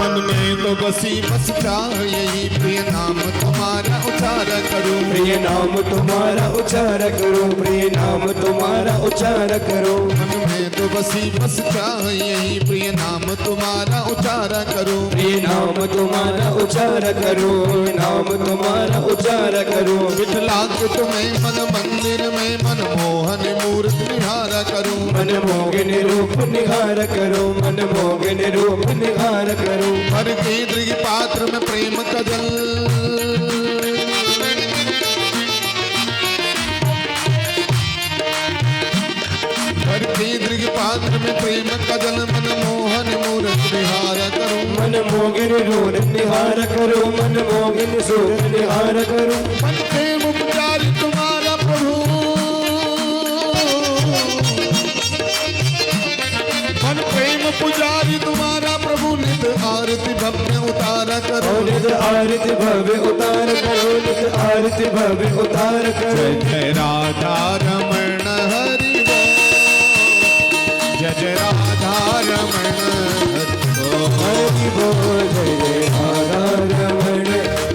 मन में तो बसी बस चाह यही प्रिय नाम तुम्हारा उच्चार करूं, प्रिय नाम तुम्हारा उच्चार करो, प्रिय नाम तुम्हारा उच्चार करो, मन में तो बसी बस चाह यही प्रिय नाम तुम्हारा उच्चार करूं, प्रिय नाम तुम्हारा उच्चार करो, नाम तुम्हारा उच्चार करो, विठला के तुम्हें मन मंदिर में मन मोहन मूर्त निहार करूं, मन मोहन रूप निहार करो, मन मोहन रूप निहार करो, हर के दृग पात्र में प्रेम का जल, हर के दृग पात्र में प्रेम का जल, मन मोहन मूर्त निहार करूं, मन मोहन रूप निहार करो, मन मोहन सूरत निहार करो, मन प्रेम उपचारी तुम्हारा प्रभु, मन प्रेम पुजारी तुम्हारा प्रभु नित नित आरती भव्य उतारा करो नित आरती भव्य उतार करो नित आरती भव्य उतार करो जय राधा रमण हरि बोल जय जय राधा रमण हरि बोल हरि बोल जय जय राधा रमण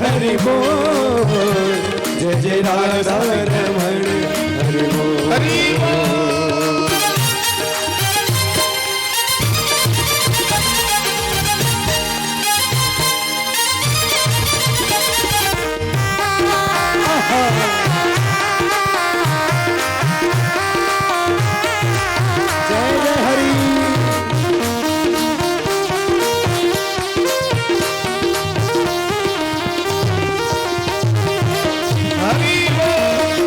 हरि बोल जय जय राधा रमण हरि बोल हरि बोल जय जय हरि हरि बोल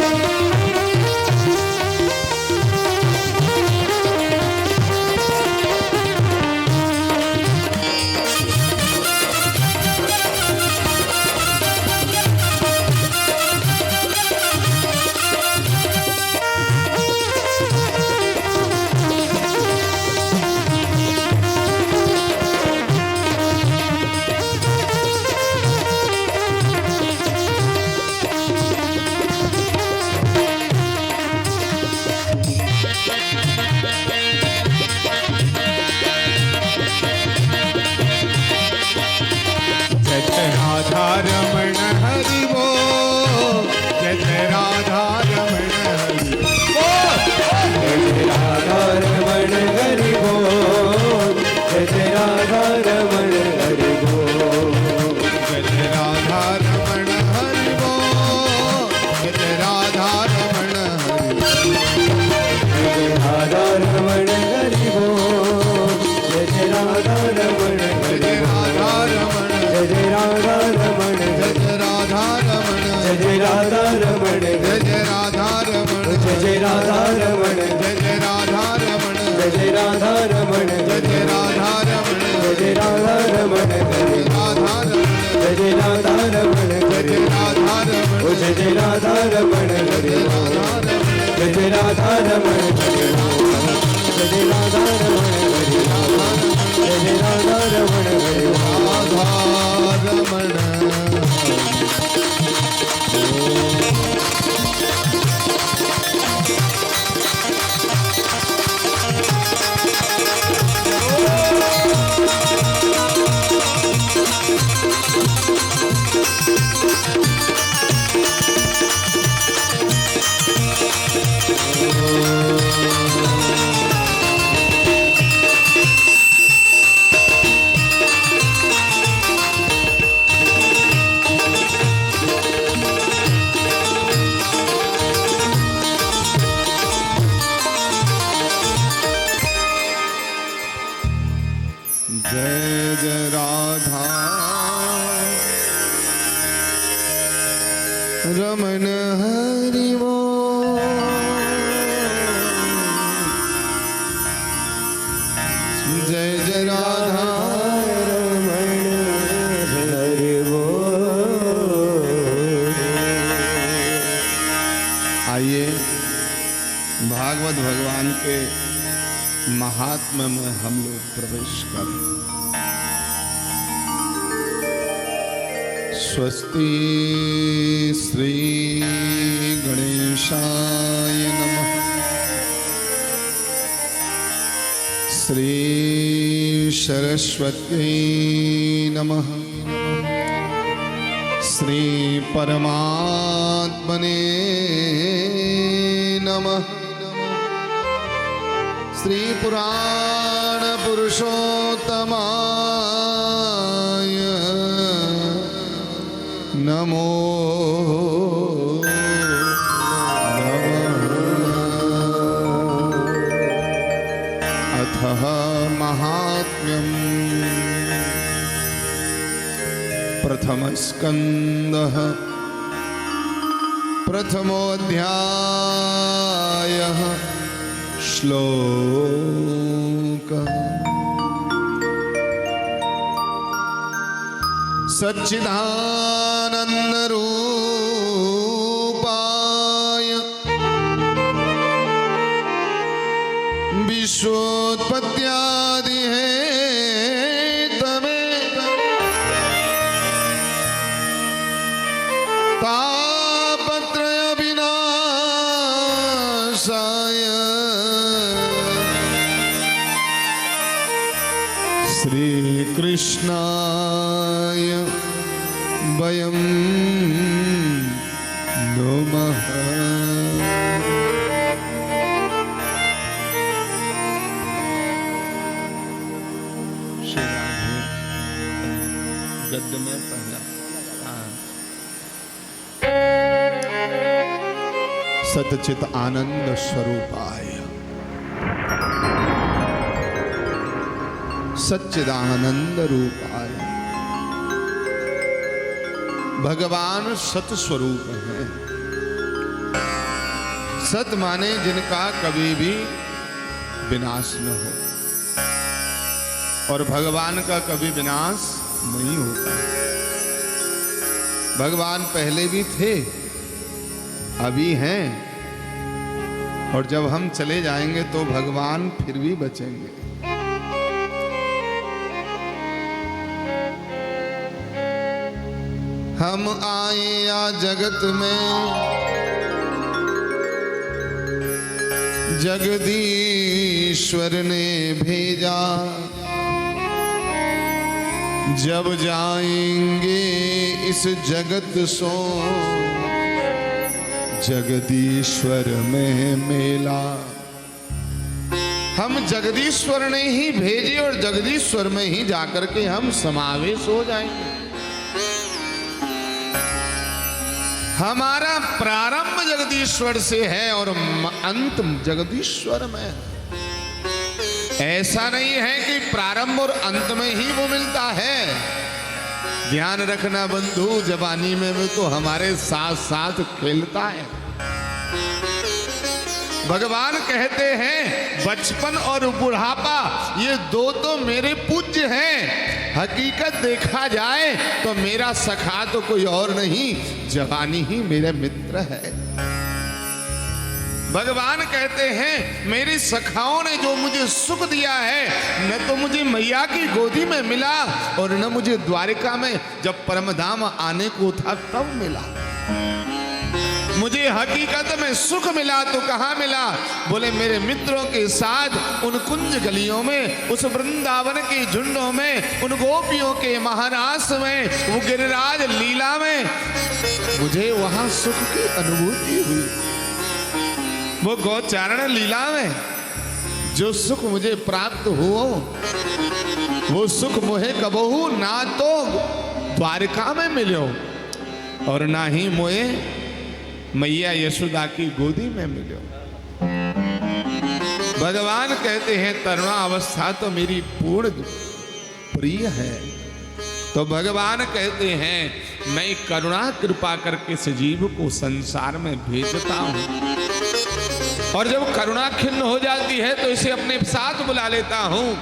जय जय राधा रमण हरि बोल जय जय राधा रमण हरि बोल जय जय राधा रमण हरि बोल जय जय राधा रमण हरि बोल जय जय राधा रमण हरि बोल जय जय राधा रमण जय जय राधा रमण जय जय राधा रमण जय जय राधा रमण जय जय राधा रमण जय जय राधा रमण जय जय राधा रमण जय जय राधा रमण जय जय राधा रमण जय जय राधा रमण जय जय राधा रमण जय जय राधा रमण जय जय राधा रमण जय जय राधा रमण जय जय राधा रमण जय जय राधा रमण जय जय राधा रमण राधा रमण जय जय राधा रमण हरि बोल जय जय राधा रमण हरि बोल आइए भागवत भगवान के महात्म्य में हम लोग प्रवेश करें। स्वस्ति श्री गणेशाय नमः। श्री सरस्वत्यै नमः। श्री परमात्मने नमः। श्री पुराण पुरुषोत्तमाय नमो नमः। अथः महात्म्यम् प्रथमस्कन्धः प्रथमोऽध्यायः श्लोकः। सच्चिदानन्दरूपाय विश्वोत्पत्त्यादिहेतवे कृष्णाय वयं नमः। गद्य में पहला सतचित आनंद स्वरूपाय सच्चिदानंद रूपाय। भगवान सत स्वरूप है। सत माने जिनका कभी भी विनाश न हो, और भगवान का कभी विनाश नहीं होता। भगवान पहले भी थे, अभी हैं, और जब हम चले जाएंगे तो भगवान फिर भी बचेंगे। हम आए या जगत में जगदीश्वर ने भेजा, जब जाएंगे इस जगत सो जगदीश्वर में मेला। हम जगदीश्वर ने ही भेजे और जगदीश्वर में ही जाकर के हम समावेश हो जाएंगे। हमारा प्रारंभ जगदीश्वर से है और अंत जगदीश्वर में है। ऐसा नहीं है कि प्रारंभ और अंत में ही वो मिलता है। ध्यान रखना बंधु, जवानी में भी तो हमारे साथ साथ खेलता है। भगवान कहते हैं बचपन और बुढ़ापा ये दो तो मेरे पूज्य हैं। हकीकत देखा जाए तो मेरा सखा तो कोई और नहीं, जवानी ही मेरे मित्र है। भगवान कहते हैं मेरी सखाओं ने जो मुझे सुख दिया है, न तो मुझे मैया की गोदी में मिला और न मुझे द्वारिका में जब परमधाम आने को था तब मिला। मुझे हकीकत में सुख मिला तो कहाँ मिला? बोले मेरे मित्रों के साथ उन कुंज गलियों में, उस वृंदावन के झुंडों में, उन गोपियों के महारास में, वो गिरिराज लीला में मुझे वहां सुख की अनुभूति हुई। वो गौचारण लीला में जो सुख मुझे प्राप्त हुआ, वो सुख मुझे कबहू ना तो द्वारिका में मिलो और ना ही मुझे मैया यशोदा की गोदी में मिलो। भगवान कहते हैं तरुणा अवस्था तो मेरी पूर्ण प्रिय है। तो भगवान कहते हैं मैं करुणा कृपा करके सजीव को संसार में भेजता हूं, और जब करुणा खिन्न हो जाती है तो इसे अपने साथ बुला लेता हूं।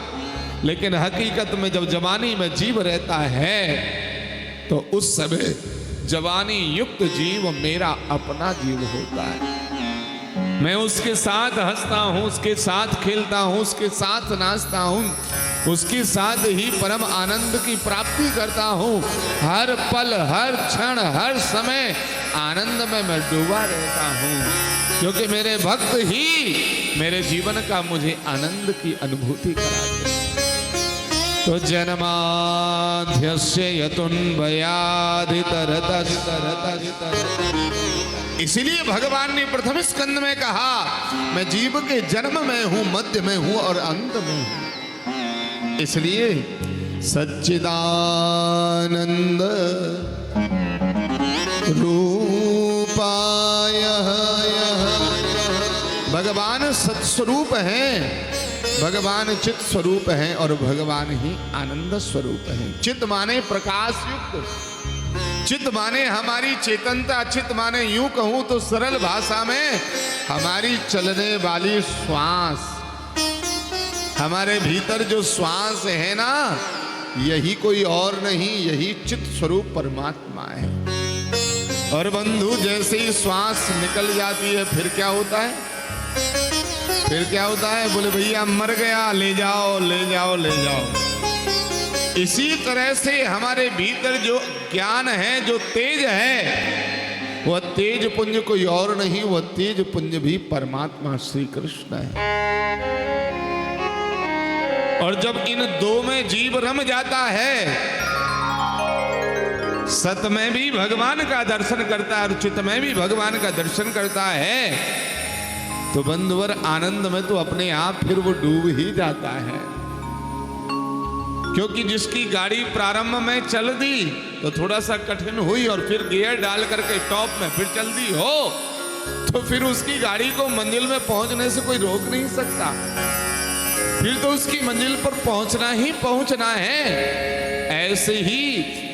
लेकिन हकीकत में जब जवानी में जीव रहता है तो उस समय जवानी युक्त जीव मेरा अपना जीव होता है। मैं उसके साथ हंसता हूं, उसके साथ खेलता हूं, उसके साथ नाचता हूं, उसके साथ ही परम आनंद की प्राप्ति करता हूं। हर पल, हर क्षण, हर समय आनंद में मैं डूबा रहता हूं, क्योंकि मेरे भक्त ही मेरे जीवन का मुझे आनंद की अनुभूति कराते हैं। तो जन्माध्यस्य इसीलिए भगवान ने प्रथम स्कंद में कहा मैं जीव के जन्म में हूं, मध्य में हूं और अंत में हूं। इसलिए सच्चिदानंद रूपाय भगवान सत्स्वरूप हैं, भगवान चित स्वरूप हैं और भगवान ही आनंद स्वरूप हैं। चित माने प्रकाश युक्त, चित माने हमारी चेतनता, चित माने यूं कहूं तो सरल भाषा में हमारी चलने वाली श्वास। हमारे भीतर जो श्वास है ना, यही कोई और नहीं, यही चित स्वरूप परमात्मा है। और बंधु जैसे ही श्वास निकल जाती है फिर क्या होता है? फिर क्या होता है? बोले भैया मर गया, ले जाओ ले जाओ ले जाओ। इसी तरह से हमारे भीतर जो ज्ञान है, जो तेज है, वह तेज पुंज कोई और नहीं, वह तेज पुंज भी परमात्मा श्री कृष्ण है। और जब इन दो में जीव रम जाता है, सत में भी भगवान का दर्शन करता है और चित में भी भगवान का दर्शन करता है, तो बंधुवर आनंद में तो अपने आप फिर वो डूब ही जाता है। क्योंकि जिसकी गाड़ी प्रारंभ में चल दी तो थोड़ा सा कठिन हुई और फिर गियर डाल करके टॉप में फिर चल दी हो, तो फिर उसकी गाड़ी को मंजिल में पहुंचने से कोई रोक नहीं सकता। फिर तो उसकी मंजिल पर पहुंचना ही पहुंचना है। ऐसे ही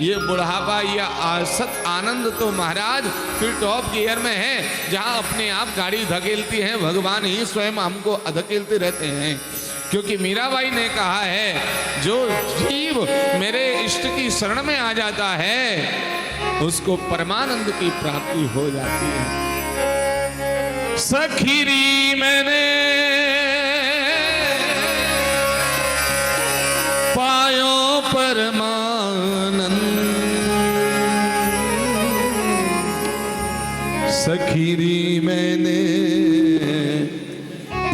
ये बुढ़ापा या सत आनंद तो महाराज फिर टॉप गियर में है, जहां अपने आप गाड़ी धकेलती है, भगवान ही स्वयं हमको धकेलते रहते हैं। क्योंकि मीराबाई ने कहा है, जो जीव मेरे इष्ट की शरण में आ जाता है उसको परमानंद की प्राप्ति हो जाती है। सखीरी मैंने पायो परमानंद, सखीरी मैंने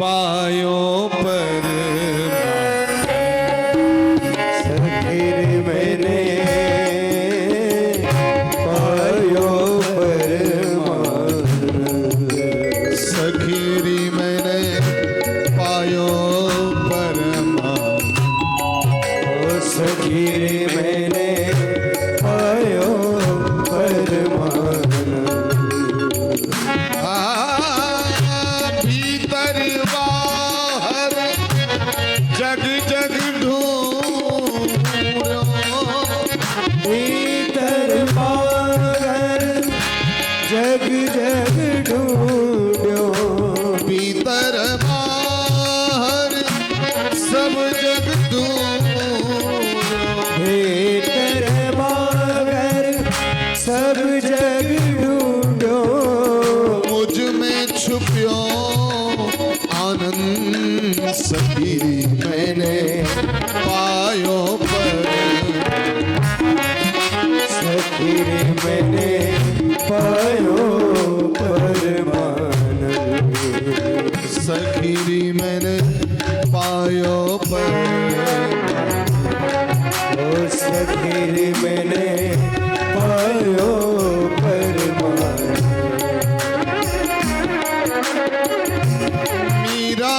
पायो सखीरी मैंने पायो पर, सखीरी मैंने पायो परमानंद, सखीरी मैंने पायो पर, ओ सखीरी मैंने पायो परमानंद। मीरा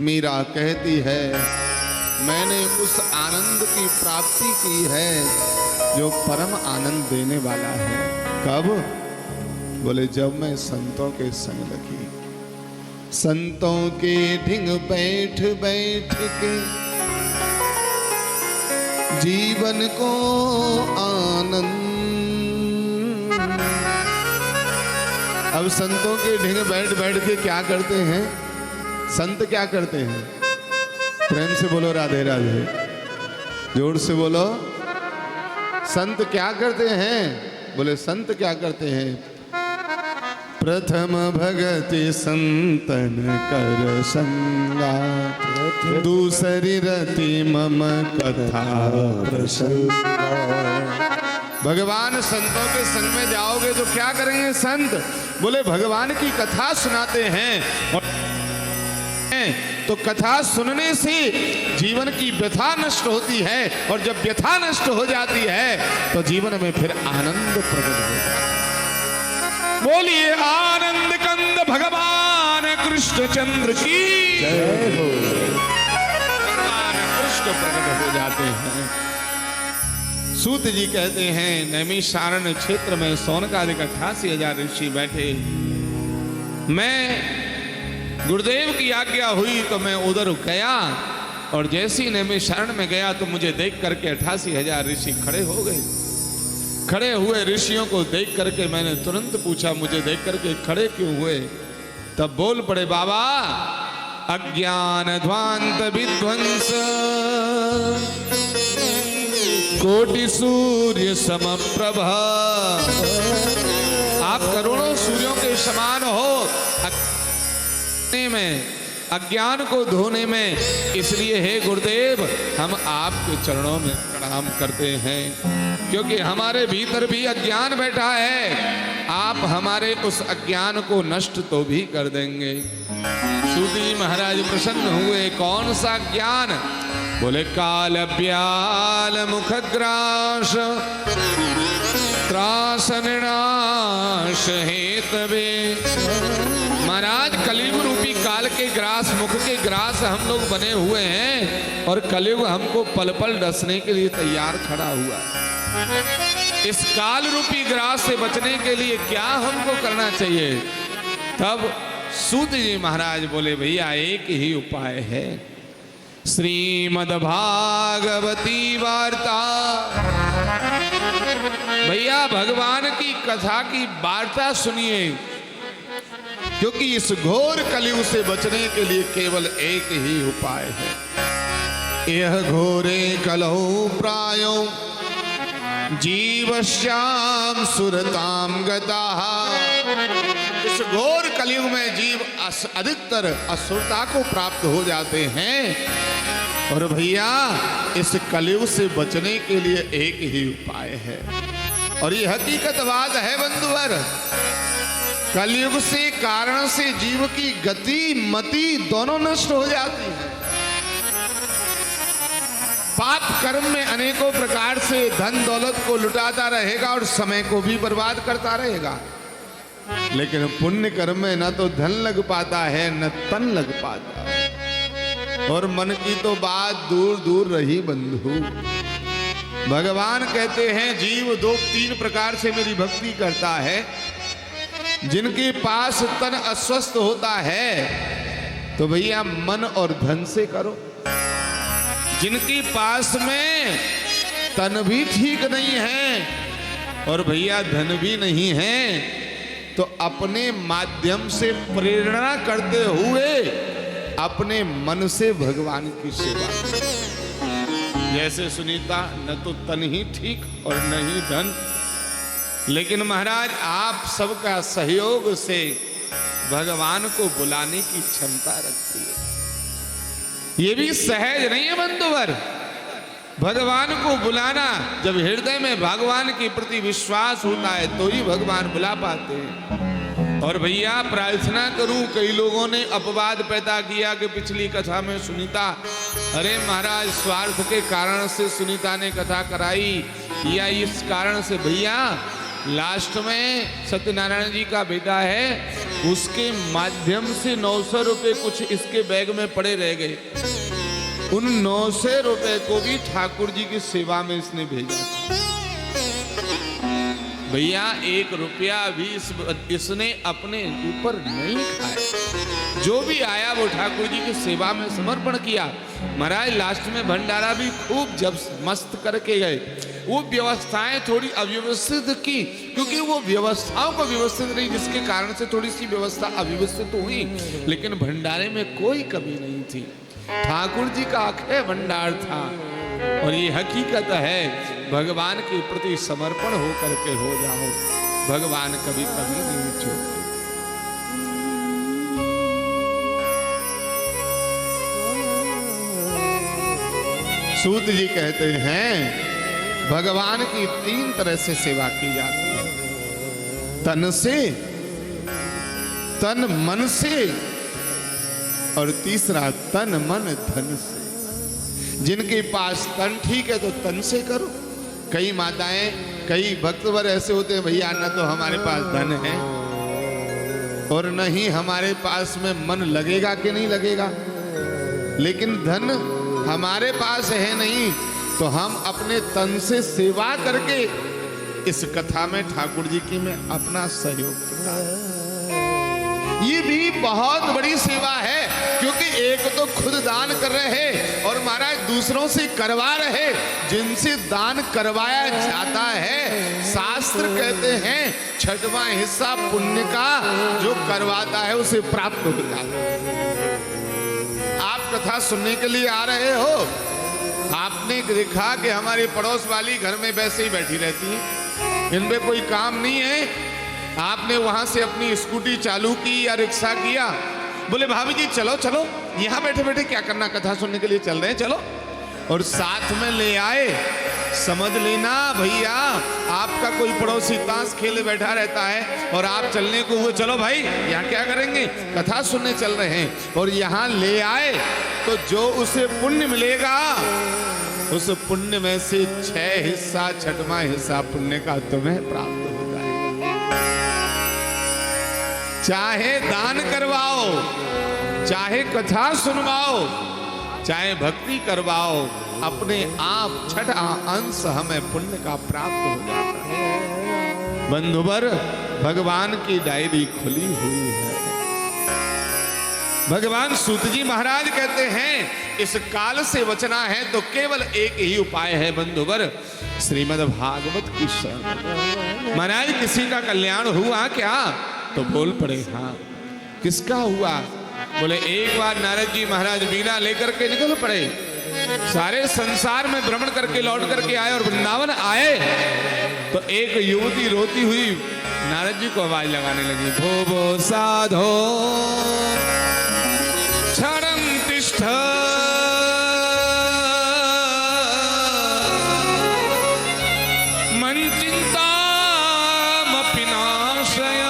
मीरा कहती है, मैंने उस आनंद की प्राप्ति की है जो परम आनंद देने वाला है। कब? बोले जब मैं संतों के संग लगी, संतों के ढिंग बैठ बैठ के जीवन को आनंद अब संतों के ढिंग बैठ बैठ के क्या करते हैं? संत क्या करते हैं? प्रेम से बोलो राधे राधे, जोर से बोलो। संत क्या करते हैं? बोले संत क्या करते हैं? प्रथम भगति संतन कर संगा, दूसरी रति मम कथा प्रसंगा। भगवान संतों के संग में जाओगे तो क्या करेंगे संत? बोले भगवान की कथा सुनाते हैं, और तो कथा सुनने से जीवन की व्यथा नष्ट होती है, और जब व्यथा नष्ट हो जाती है तो जीवन में फिर आनंद प्रकट होता है। बोलिए आनंद कंद भगवान कृष्णचंद्र की जय हो। भगवान कृष्ण प्रकट हो जाते हैं। सूत जी कहते हैं नैमिषारण्य क्षेत्र में सौनकादिक 88,000 ऋषि बैठे। मैं गुरुदेव की आज्ञा हुई तो मैं उधर गया, और जैसे ही नैमिषारण्य में गया तो मुझे देख करके 88,000 ऋषि खड़े हो गए। खड़े हुए ऋषियों को देख करके मैंने तुरंत पूछा, मुझे देख करके खड़े क्यों हुए? तब बोल पड़े, बाबा अज्ञान ध्वांत विध्वंस कोटि सूर्य समप्रभा। आप करोड़ों सूर्यों के समान हो में, अज्ञान को धोने में, इसलिए हे गुरुदेव हम आपके चरणों में प्रणाम करते हैं, क्योंकि हमारे भीतर भी अज्ञान बैठा है। आप हमारे उस अज्ञान को नष्ट तो भी कर देंगे। सूत जी महाराज प्रसन्न हुए। कौन सा ज्ञान? बोले काल ब्याल मुखग्रास त्रास निनाश हेतवे। महाराज कलयुग रूपी काल के ग्रास, मुख के ग्रास हम लोग बने हुए हैं, और कलयुग हमको पल पल डसने के लिए तैयार खड़ा हुआ है। इस काल रूपी ग्रास से बचने के लिए क्या हमको करना चाहिए? तब सूत जी महाराज बोले, भैया एक ही उपाय है, श्रीमद् भागवती वार्ता। भैया भगवान की कथा की वार्ता सुनिए, क्योंकि इस घोर कलयुग से बचने के लिए केवल एक ही उपाय है। यह घोरे कलौ प्रायो जीवश्याम सुरताम गताः। इस घोर कलयुग में जीव अधिकतर असुरता को प्राप्त हो जाते हैं, और भैया इस कलयुग से बचने के लिए एक ही उपाय है, और ये हकीकत बात है बंधुवर। कलयुग से कारण से जीव की गति मति दोनों नष्ट हो जाती है। पाप कर्म में अनेकों प्रकार से धन दौलत को लुटाता रहेगा और समय को भी बर्बाद करता रहेगा, लेकिन पुण्य कर्म में न तो धन लग पाता है न तन लग पाता है, और मन की तो बात दूर दूर रही बंधु। भगवान कहते हैं जीव 2-3 प्रकार से मेरी भक्ति करता है। जिनके पास तन अस्वस्थ होता है तो भैया मन और धन से करो। जिनके पास में तन भी ठीक नहीं है और भैया धन भी नहीं है, तो अपने माध्यम से प्रेरणा करते हुए अपने मन से भगवान की सेवा। जैसे सुनीता, न तो तन ही ठीक और न ही धन, लेकिन महाराज आप सबका सहयोग से भगवान को बुलाने की क्षमता रखती है। ये भी सहज नहीं है बंधुवर। भगवान को बुलाना, जब हृदय में भगवान के प्रति विश्वास होता है तो ही भगवान बुला पाते हैं। और भैया प्रार्थना करूं, कई लोगों ने अपवाद पैदा किया कि पिछली कथा में सुनीता, अरे महाराज स्वार्थ के कारण से सुनीता ने कथा कराई, या इस कारण से। भैया लास्ट में सत्यनारायण जी का बेटा है, उसके माध्यम से 900 रुपए कुछ इसके बैग में पड़े रह गए। उन 900 रुपए को भी ठाकुर जी की सेवा में इसने भेजा। भैया 1 रुपया भी इसने अपने ऊपर नहीं खाया, जो भी आया वो ठाकुर जी की सेवा में समर्पण किया। महाराज लास्ट में भंडारा भी खूब जब मस्त करके गए, वो व्यवस्थाएं थोड़ी अव्यवस्थित की, क्योंकि वो व्यवस्थाओं को व्यवस्थित नहीं, जिसके कारण से थोड़ी सी व्यवस्था अव्यवस्थित हुई। लेकिन भंडारे में कोई कमी नहीं थी। ठाकुर जी का अक्षय भंडार था। और ये हकीकत है, भगवान के प्रति समर्पण हो करके हो जाओ, भगवान कभी कभी नहीं छोड़ते। सूत जी कहते हैं भगवान की 3 तरह से सेवा की जाती है, तन से, तन मन से, और तीसरा तन मन धन से। जिनके पास तन ठीक है तो तन से करो। कई माताएं, कई भक्तवर ऐसे होते हैं, भैया न तो हमारे पास धन है और न ही हमारे पास में मन लगेगा कि नहीं लगेगा, लेकिन धन हमारे पास है नहीं, तो हम अपने तन से सेवा करके इस कथा में ठाकुर जी की मैं अपना सहयोग करता हूं। ये भी बहुत बड़ी सेवा है, क्योंकि एक तो खुद दान कर रहे हैं और महाराज दूसरों से करवा रहे। जिनसे दान करवाया जाता है, शास्त्र कहते हैं 6वां हिस्सा पुण्य का जो करवाता है उसे प्राप्त होता है। आप कथा सुनने के लिए आ रहे हो, आपने देखा कि हमारी पड़ोस वाली घर में वैसे ही बैठी रहती है, इनमें कोई काम नहीं है। आपने वहां से अपनी स्कूटी चालू की या रिक्शा किया, बोले भाभी जी चलो चलो, यहाँ बैठे बैठे क्या करना, कथा सुनने के लिए चल रहे हैं, चलो, और साथ में ले आए। समझ लेना भैया, आपका कोई पड़ोसी ताश खेले बैठा रहता है और आप चलने को हुए, चलो भाई यहाँ क्या करेंगे, कथा सुनने चल रहे हैं, और यहाँ ले आए, तो जो उसे पुण्य मिलेगा उस पुण्य में से 6 हिस्सा, 6वां हिस्सा पुण्य का तुम्हें प्राप्त हो जाएगा। चाहे दान करवाओ, चाहे कथा सुनवाओ, चाहे भक्ति करवाओ, अपने आप 6वां अंश हमें पुण्य का प्राप्त हो जाता है। बंधुवर, भगवान की डायरी खुली हुई है। भगवान सूत जी महाराज कहते हैं इस काल से बचना है तो केवल एक ही उपाय है बंधुवर, श्रीमद् भागवत की शरण। महाराज किसी का कल्याण हुआ क्या, तो बोल पड़े हाँ। किसका हुआ, बोले एक बार नारद जी महाराज वीणा लेकर के निकल पड़े, सारे संसार में भ्रमण करके लौट करके आए और वृंदावन आए, तो एक युवती रोती हुई नारद जी को आवाज लगाने लगी, भो भो साधो क्षणं तिष्ठ मन चिंतामपि नाशय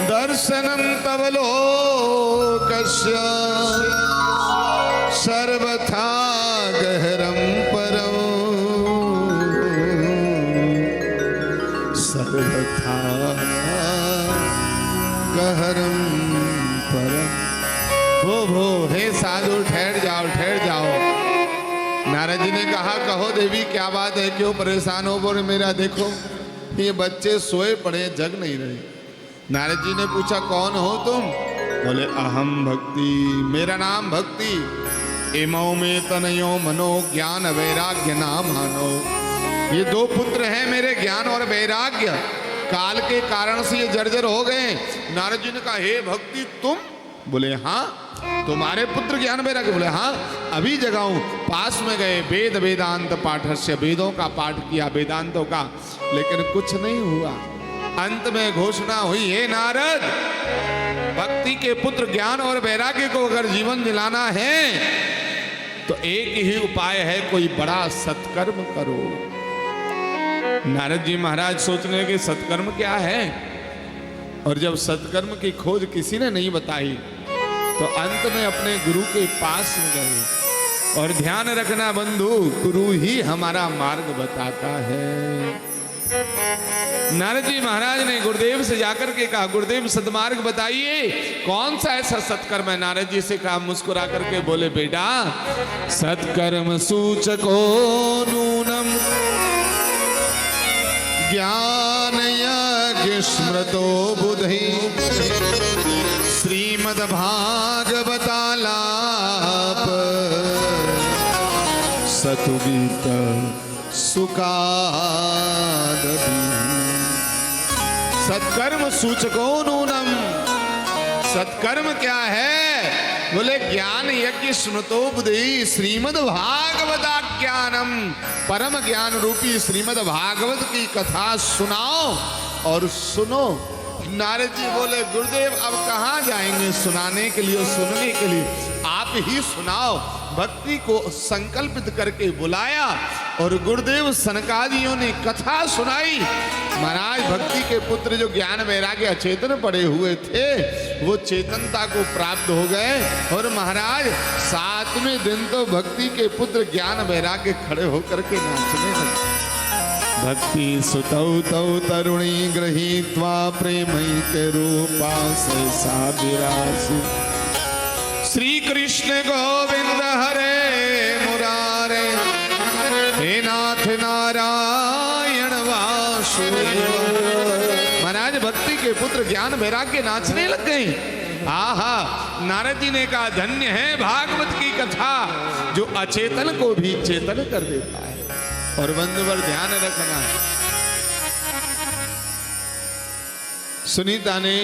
दर्शनं तव लोकस्य सर्वथा गहरं परं सर्वथा गहरं परम। भो हे साधु ठहर जाओ ठहर जाओ। नारद जी ने कहा कहो देवी क्या बात है, क्यों परेशान हो, बोले मेरा देखो ये बच्चे सोए पड़े जग नहीं रहे। नारद जी ने पूछा कौन हो तुम, बोले अहम भक्ति, मेरा नाम भक्ति, इमौ में तनयो मनो ज्ञान वैराग्य नाम हानो। ये 2 पुत्र हैं मेरे, ज्ञान और वैराग्य, काल के कारण से ये जर्जर हो गए। नारद जी ने कहा हे भक्ति तुम, बोले हाँ, तुम्हारे पुत्र ज्ञान वैराग्य, बोले हाँ, अभी जगाऊं। पास में गए, वेद वेदांत पाठस्य, वेदों का पाठ किया, वेदांतों का, लेकिन कुछ नहीं हुआ। अंत में घोषणा हुई हे नारद, भक्ति के पुत्र ज्ञान और वैराग्य को अगर जीवन दिलाना है तो एक ही उपाय है, कोई बड़ा सत्कर्म करो। नारद जी महाराज सोचने लगे सत्कर्म क्या है, और जब सत्कर्म की खोज किसी ने नहीं बताई तो अंत में अपने गुरु के पास में गए। और ध्यान रखना बंधु, गुरु ही हमारा मार्ग बताता है। नारद जी महाराज ने गुरुदेव से जाकर के कहा गुरुदेव सदमार्ग बताइए, कौन सा ऐसा सत्कर्म है। नारद जी से कहा, मुस्कुरा करके बोले बेटा सत्कर्म सूचको नूनम ज्ञान यज्ञ स्मृतो बुद्धि श्रीमद् भागवतालाप सतुगीत सुखादपि सत्कर्म सूचको नूनम। सत्कर्म क्या है? बोले ज्ञान यज्ञ स्मृतोपदे श्रीमद् भागवताख्यानम। परम ज्ञान रूपी श्रीमद् भागवत की कथा सुनाओ और सुनो। नारद जी बोले गुरुदेव अब कहाँ जाएंगे सुनाने के लिए और सुनने के लिए, आप ही सुनाओ। भक्ति को संकल्पित करके बुलाया और गुरुदेव सनकादियों ने कथा सुनाई। महाराज भक्ति के पुत्र जो ज्ञान वैराग्य अचेतन पड़े हुए थे वो चेतनता को प्राप्त हो गए और महाराज 7वें दिन तो भक्ति के पुत्र ज्ञान वैराग्य खड़े होकर के नाचने लगे। भक्ति सुतौ तौ तरुणी गृहीत्वा प्रेमैके रूपा सहसा विरासि। श्री कृष्ण गोविंद हरे मुरारे हे नाथ नारायण वासुदेव। महाराज भक्ति के पुत्र ज्ञान वैराग्य नाचने लग गए। आहा, नारद जी ने कहा धन्य है भागवत की कथा जो अचेतन को भी चेतन कर देता है। और बंधुवर ध्यान रखना, सुनीता ने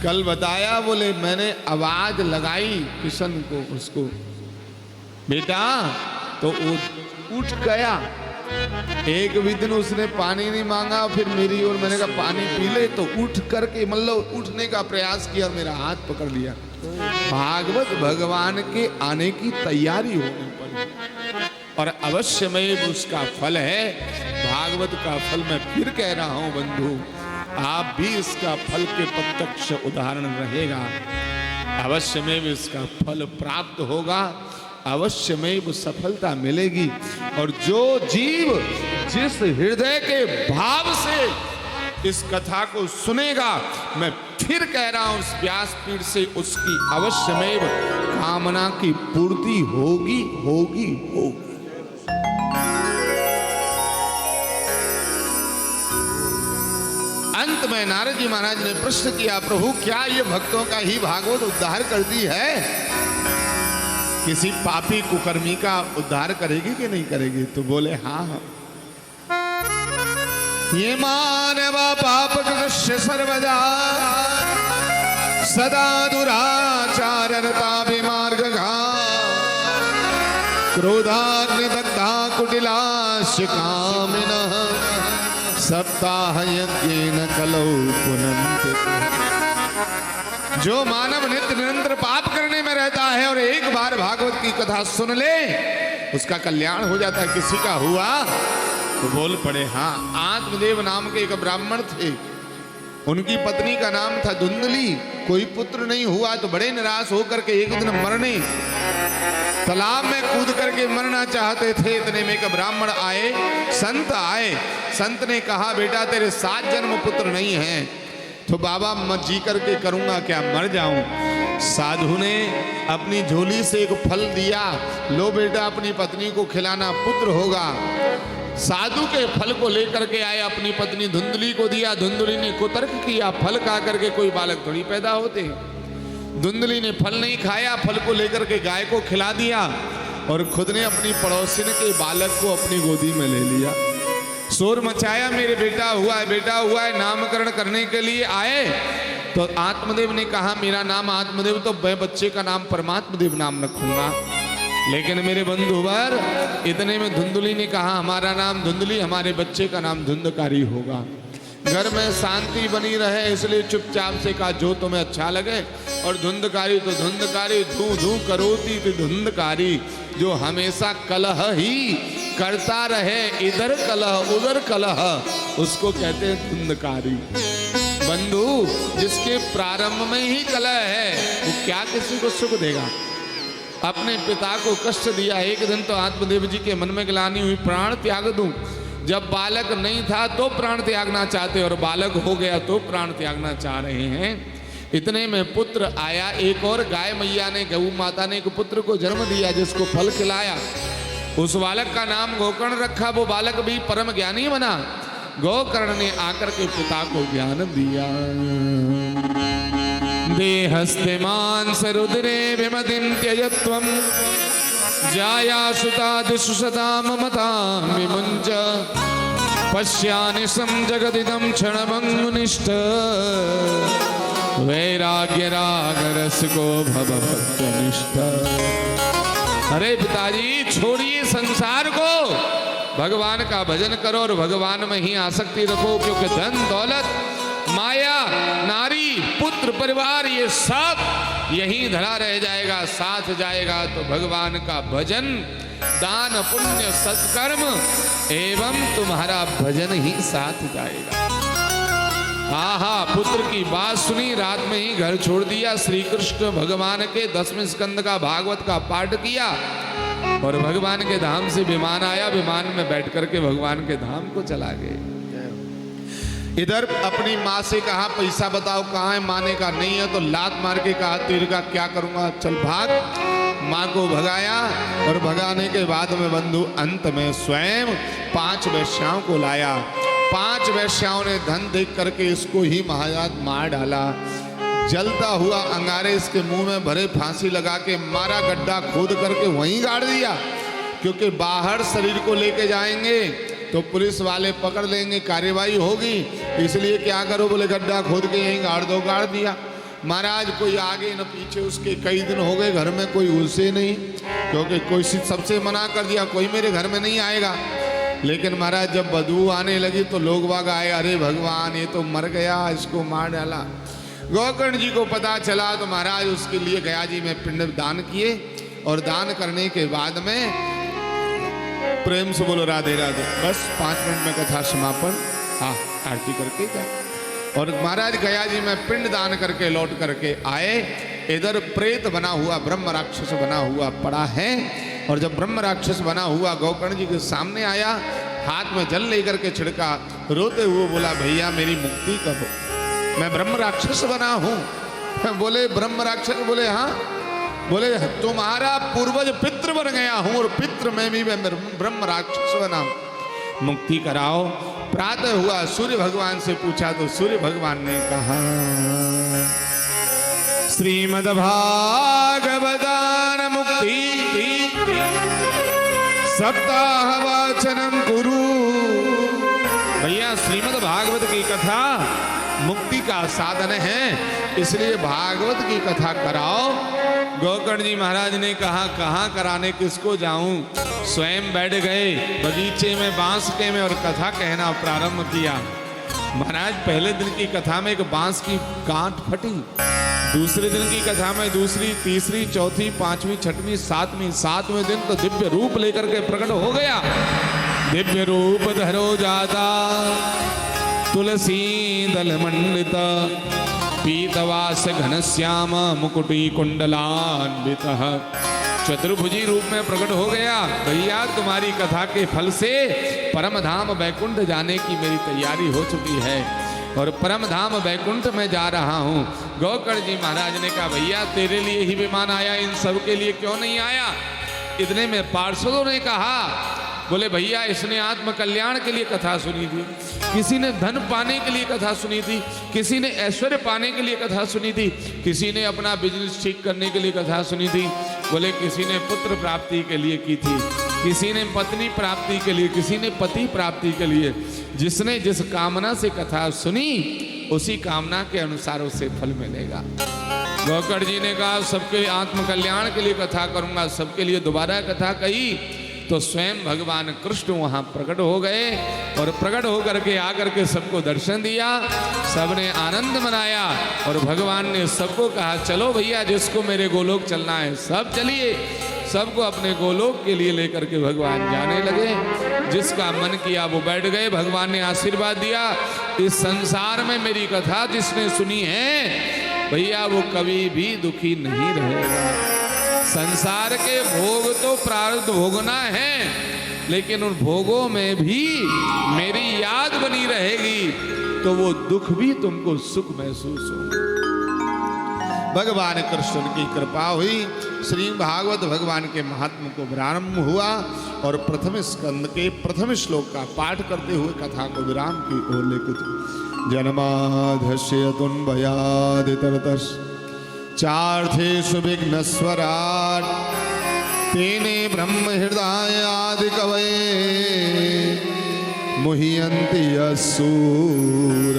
कल बताया, बोले मैंने आवाज लगाई किशन को, उसको बेटा, तो वो उठ गया। एक भी दिन उसने पानी नहीं मांगा, फिर मेरी ओर मैंने कहा पानी पी ले, तो उठ करके मतलब उठने का प्रयास किया, मेरा हाथ पकड़ लिया। भागवत भगवान के आने की तैयारी होनी पड़ी और अवश्य में उसका फल है। भागवत का फल मैं फिर कह रहा हूं बंधु, आप भी इसका फल के प्रत्यक्ष उदाहरण रहेगा। अवश्य में इसका फल प्राप्त होगा, अवश्य में वो सफलता मिलेगी। और जो जीव जिस हृदय के भाव से इस कथा को सुनेगा, मैं फिर कह रहा हूं उस व्यासपीठ से उसकी अवश्य में कामना की पूर्ति होगी होगी होगी। अंत में नारद जी महाराज ने प्रश्न किया, प्रभु क्या ये भक्तों का ही भागवत उद्धार करती है? किसी पापी कुकर्मी का उद्धार करेगी कि नहीं करेगी? तो बोले हाँ हाँ। ये मानव पाप कृष्ण सर्वदा सदा दुराचारता विमार्गघा क्रोधाग्निदग्धा कुटिलाश कामिनः सप्ताह यज्ञेन कलौ पुनन्ति। जो मानव नित्य निरंतर पाप करने में रहता है और एक बार भागवत की कथा सुन ले, उसका कल्याण हो जाता है। किसी का हुआ तो बोल पड़े हाँ। आत्मदेव नाम के एक ब्राह्मण थे, उनकी पत्नी का नाम था धुंधली। कोई पुत्र नहीं हुआ तो बड़े निराश होकर के एक दिन मरने तालाब में कूद करके मरना चाहते थे। इतने में एक ब्राह्मण आए, संत आए। संत ने कहा बेटा तेरे 7 जन्म पुत्र नहीं हैं, तो बाबा मैं जी करके करूंगा क्या, मर जाऊं। साधु ने अपनी झोली से एक फल दिया, लो बेटा अपनी पत्नी को खिलाना, पुत्र होगा। साधु के फल को लेकर के आए, अपनी पत्नी धुंधली को दिया। धुंधली ने कुतर्क किया, फल खा करके कोई बालक थोड़ी पैदा होते हैं। धुंधली ने फल नहीं खाया, फल को लेकर के गाय को खिला दिया और खुद ने अपनी पड़ोसिन के बालक को अपनी गोदी में ले लिया। शोर मचाया, मेरे बेटा हुआ है, बेटा हुआ है। नामकरण करने के लिए आए तो आत्मदेव ने कहा मेरा नाम आत्मदेव, तो मैं बच्चे का नाम परमात्मदेव नाम रखूंगा। लेकिन मेरे बंधुवर, इतने में धुंधली ने कहा हमारा नाम धुंधली, हमारे बच्चे का नाम धुंधकारी होगा। घर में शांति बनी रहे इसलिए चुपचाप से कहा जो तुम्हें अच्छा लगे। और धुंधकारी तो धुंधकारी, धू धू करोती तो धुंधकारी, जो हमेशा कलह ही करता रहे, इधर कलह उधर कलह, उसको कहते हैं धुंधकारी। बंधु, जिसके प्रारंभ में ही कलह है वो क्या किसी को सुख देगा? अपने पिता को कष्ट दिया। एक दिन तो आत्मदेव जी के मन में ग्लानि हुई, प्राण त्याग दूं। जब बालक नहीं था तो प्राण त्यागना चाहते, और बालक हो गया तो प्राण त्यागना चाह रहे हैं। इतने में पुत्र आया एक और, गाय मैया ने, गऊ माता ने एक पुत्र को जन्म दिया जिसको फल खिलाया। उस बालक का नाम गोकर्ण रखा। वो बालक भी परम ज्ञानी बना। गोकर्ण ने आकर के पिता को ज्ञान दिया। देहस्ते मांस रुद्रे विमतिं त्यजत्वम् जाया सुतादिषु सदा ममता विमुञ्च पश्यानिशं जगदिदं क्षणमङ्गुनिष्ठ वैराग्य राग रस को भव भक्तनिष्ठ। अरे पिताजी छोड़िए संसार को, भगवान का भजन करो और भगवान में ही आसक्ति रखो, क्योंकि धन दौलत माया नारी पुत्र परिवार ये सब यहीं धरा रह जाएगा, साथ जाएगा तो भगवान का भजन दान पुण्य सत्कर्म एवं तुम्हारा भजन ही साथ जाएगा। आहा, पुत्र की बात सुनी, रात में ही घर छोड़ दिया, श्री कृष्ण भगवान के 10वें स्कंद का भागवत का पाठ किया और भगवान के धाम से विमान आया, विमान में बैठ करके भगवान के धाम को चला गए। इधर अपनी माँ से कहा पैसा बताओ कहाँ है, माँ ने कहा नहीं है, तो लात मार के कहा तेरे का क्या करूंगा, चल भाग। माँ को भगाया और भगाने के बाद में बंधु अंत में स्वयं 5 वेश्याओं को लाया। 5 वेश्याओं ने धन देख करके इसको ही महाराज मार डाला। जलता हुआ अंगारे इसके मुंह में भरे, फांसी लगा के मारा, गड्ढा खोद करके वहीं गाड़ दिया, क्योंकि बाहर शरीर को लेके जाएंगे तो पुलिस वाले पकड़ लेंगे, कार्यवाही होगी, इसलिए क्या करो, बोले गड्ढा खोद के यहीं गाड़ दो। गाड़ दिया। महाराज कोई आगे न पीछे, उसके कई दिन हो गए, घर में कोई घुसे नहीं, क्योंकि कोई सबसे मना कर दिया, कोई मेरे घर में नहीं आएगा। लेकिन महाराज जब बदबू आने लगी तो लोग बाग आए, अरे भगवान ये तो मर गया, इसको मार डाला। गोकर्ण जी को पता चला तो महाराज उसके लिए गया जी में पिंड दान किए और दान करने के बाद में प्रेम से बोलो राधे राधे, बस 5 मिनट में कथा समापन। हाँ, आरती करके जा। और महाराज गया जी में पिंड दान करके लौट करके आए। इधर प्रेत बना हुआ ब्रह्म राक्षस बना हुआ पड़ा है, और जब ब्रह्म राक्षस बना हुआ गोकर्ण जी के सामने आया, हाथ में जल लेकर के छिड़का, रोते हुए बोला भैया मेरी मुक्ति कब हो, मैं ब्रह्म राक्षस बना हूँ। बोले ब्रह्म राक्षस, बोले हाँ, बोले तुम्हारा पूर्वज पितृ बन गया हूं और पितृ में भी मैं ब्रह्म राक्षस बना, मुक्ति कराओ। प्रातः हुआ, सूर्य भगवान से पूछा तो सूर्य भगवान ने कहा श्रीमद् भागवतान मुक्ति सप्ताह वाचनम कुरु। भैया श्रीमद् भागवत की कथा मुक्ति का साधन है, इसलिए भागवत की कथा कराओ। गोकर्ण जी महाराज ने कहा कहाँ कराने, किसको जाऊं। स्वयं बैठ गए बगीचे में बांस के में और कथा कहना प्रारंभ किया। महाराज पहले दिन की कथा में एक बांस की गांठ फटी, दूसरे दिन की कथा में दूसरी, तीसरी, चौथी, 5वीं, 6वीं, 7वें दिन तो दिव्य रूप लेकर के प्रकट हो गया। दिव्य रूप धरो जाता तुलसी दल मंडित पीतवास घनश्याम मुकुटी कुंडलान्वित, चतुर्भुजी रूप में प्रकट हो गया। भैया तुम्हारी कथा के फल से परम धाम वैकुंठ जाने की मेरी तैयारी हो चुकी है और परम धाम वैकुंठ में जा रहा हूँ। गोकर्ण जी महाराज ने कहा भैया तेरे लिए ही विमान आया, इन सब के लिए क्यों नहीं आया। इतने में पार्षदों ने कहा, बोले भैया इसने आत्म कल्याण के लिए कथा सुनी थी, किसी ने धन पाने के लिए कथा सुनी थी, किसी ने ऐश्वर्य पाने के लिए कथा सुनी थी, किसी ने अपना बिजनेस ठीक करने के लिए कथा सुनी थी, बोले किसी ने पुत्र प्राप्ति के लिए की थी, किसी ने पत्नी प्राप्ति के लिए, किसी ने पति प्राप्ति के लिए। जिसने जिस कामना से कथा सुनी उसी कामना के अनुसार उसे फल मिलेगा। गोकर्ण जी ने कहा सबके आत्म कल्याण के लिए कथा करूंगा, सबके लिए दोबारा कथा कही तो स्वयं भगवान कृष्ण वहां प्रकट हो गए और प्रकट होकर के आकर के सबको दर्शन दिया, सबने आनंद मनाया और भगवान ने सबको कहा चलो भैया जिसको मेरे गोलोक चलना है सब चलिए। सबको अपने गोलोक के लिए लेकर के भगवान जाने लगे। जिसका मन किया वो बैठ गए। भगवान ने आशीर्वाद दिया, इस संसार में मेरी कथा जिसने सुनी है भैया वो कभी भी दुखी नहीं रहेगा। संसार के भोग तो प्रारब्ध भोगना है, लेकिन उन भोगों में भी मेरी याद बनी रहेगी तो वो दुख भी तुमको सुख महसूस होगा। भगवान कृष्ण की कृपा हुई, श्री भागवत भगवान के महात्म को प्रारंभ हुआ और प्रथम स्कंद के प्रथम श्लोक का पाठ करते हुए कथा को विराम की ओर लेकर जन्माद्यस्य तुन्भयादितरतस् चार्थेषु विघ्नस्वराट् तेने ब्रह्म हृदय आदि कवये मुह्यन्ति असूर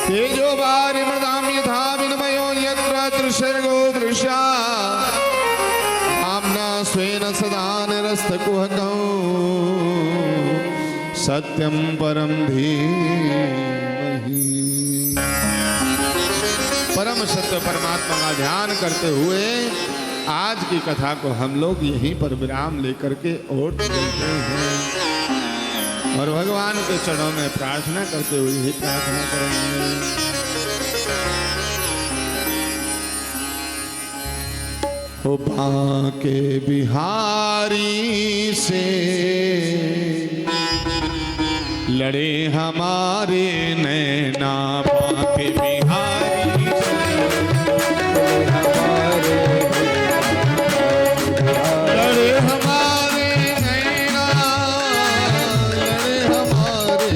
तेजो वारि मृदाम यथा विनिमयो यत्र दृश्यर्गो दृश्या आम्ना स्वेन सदा निरस्तकुहकौ सत्यं परम धीमहि। परम सत्य परमात्मा का ध्यान करते हुए आज की कथा को हम लोग यहीं पर विराम लेकर के और चलते हैं और भगवान के चरणों में प्रार्थना करते हुए ही प्रार्थना करेंगे। ओ बांके बिहारी से लड़े हमारे नैना, बांके बिहारी से लड़े हमारे नैना, लड़े हमारे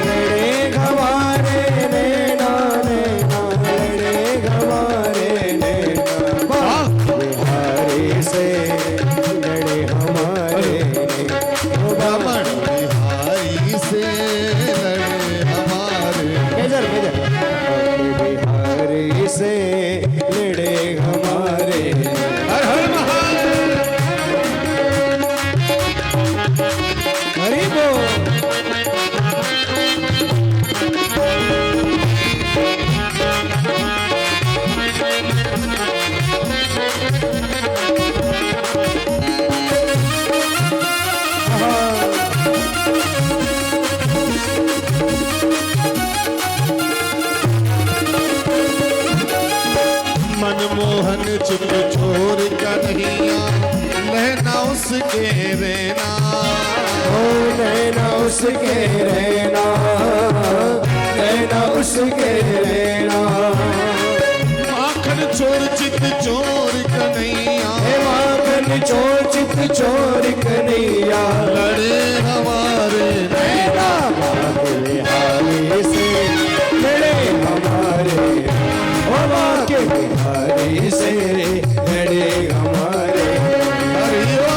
लड़े हमारे नैना, नैना लड़े हमारे नैना, बिहारी से लड़े हमारे रमण बिहारी से लड़े हमारे बिहारी से लड़े हमारे। हर हर महादेव। हरि बोल। मनमोहन चित छोर कन्हैया लहना उसके रहना, ओ नैना उसके रहना, नैना उसके रहना, माखन चोर चित चोर कन्हैया, हे माखन चोर चित चोर कन्हैया, लड़े हमारे नैना बांके बिहारी से लड़े हमारे, ओ बांके बिहारी से लड़े हमारे। हरिओ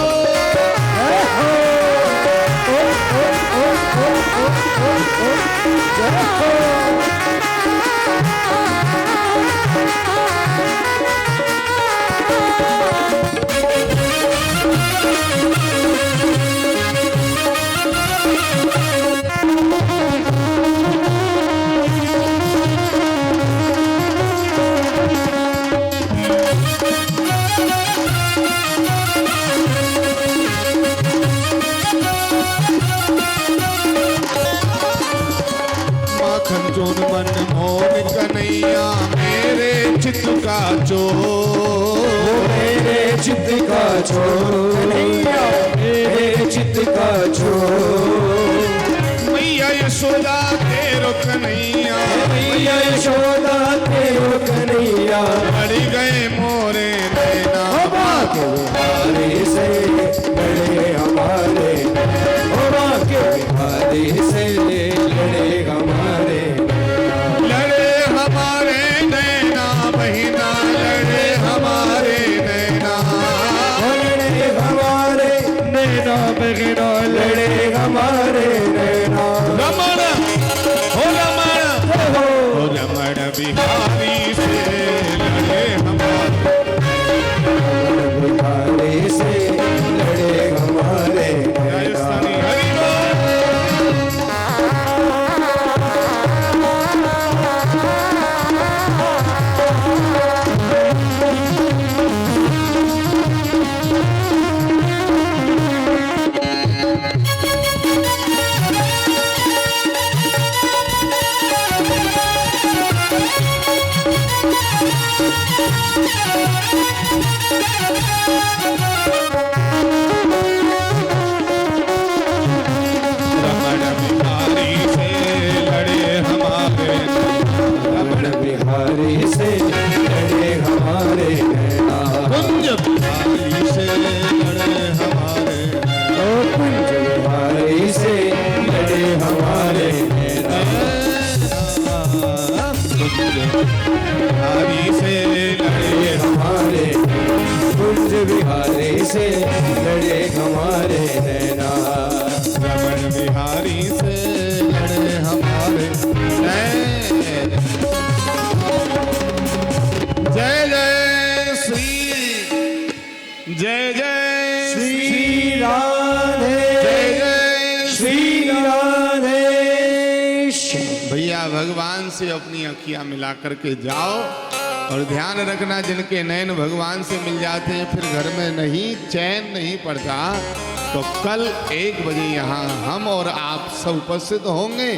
माखन चोर मन मोहन कन्हैया मेरे चित का चोर, मेरे चित्त का छोर मेरे चित्त का छोर, मैया यशोदा तेरो कन्हैया, मैया यशोदा तेरो कन्हैया, लड़ी गए मोरे नैना, ओ बांके बिहारी से लड़े हमारे, ओ बांके बिहारी से लड़े हमारे, लड़े हमारे नैना बहिना, लड़े हमारे नैना, ओ लड़े हमारे नैना बगना, लड़े हमारे नैना। रमण हो रमण हो रमण बिहारी से लड़े हमारे, बिहारी से लड़े हमारे राजस्थानी हरिओ। रमण बिहारी से लड़े हमारे, रमण बिहारी से लड़े हमारे नैना, कुंज बिहारी से लड़े हमारे, ओ कुंज बिहारी से लड़े हमारे नैना, हरि से लड़े हमारे कुंज बिहारी से लड़े हमारे नैना, रमण बिहारी से लड़े हमारे नैना। जय जय श्री, जय जय श्री राधे, जय जय श्री राधे। भैया भगवान से अपनी अखियां मिला करके जाओ और ध्यान रखना, जिनके नैन भगवान से मिल जाते हैं फिर घर में नहीं चैन नहीं पड़ता। तो कल 1 बजे यहाँ हम और आप सब उपस्थित होंगे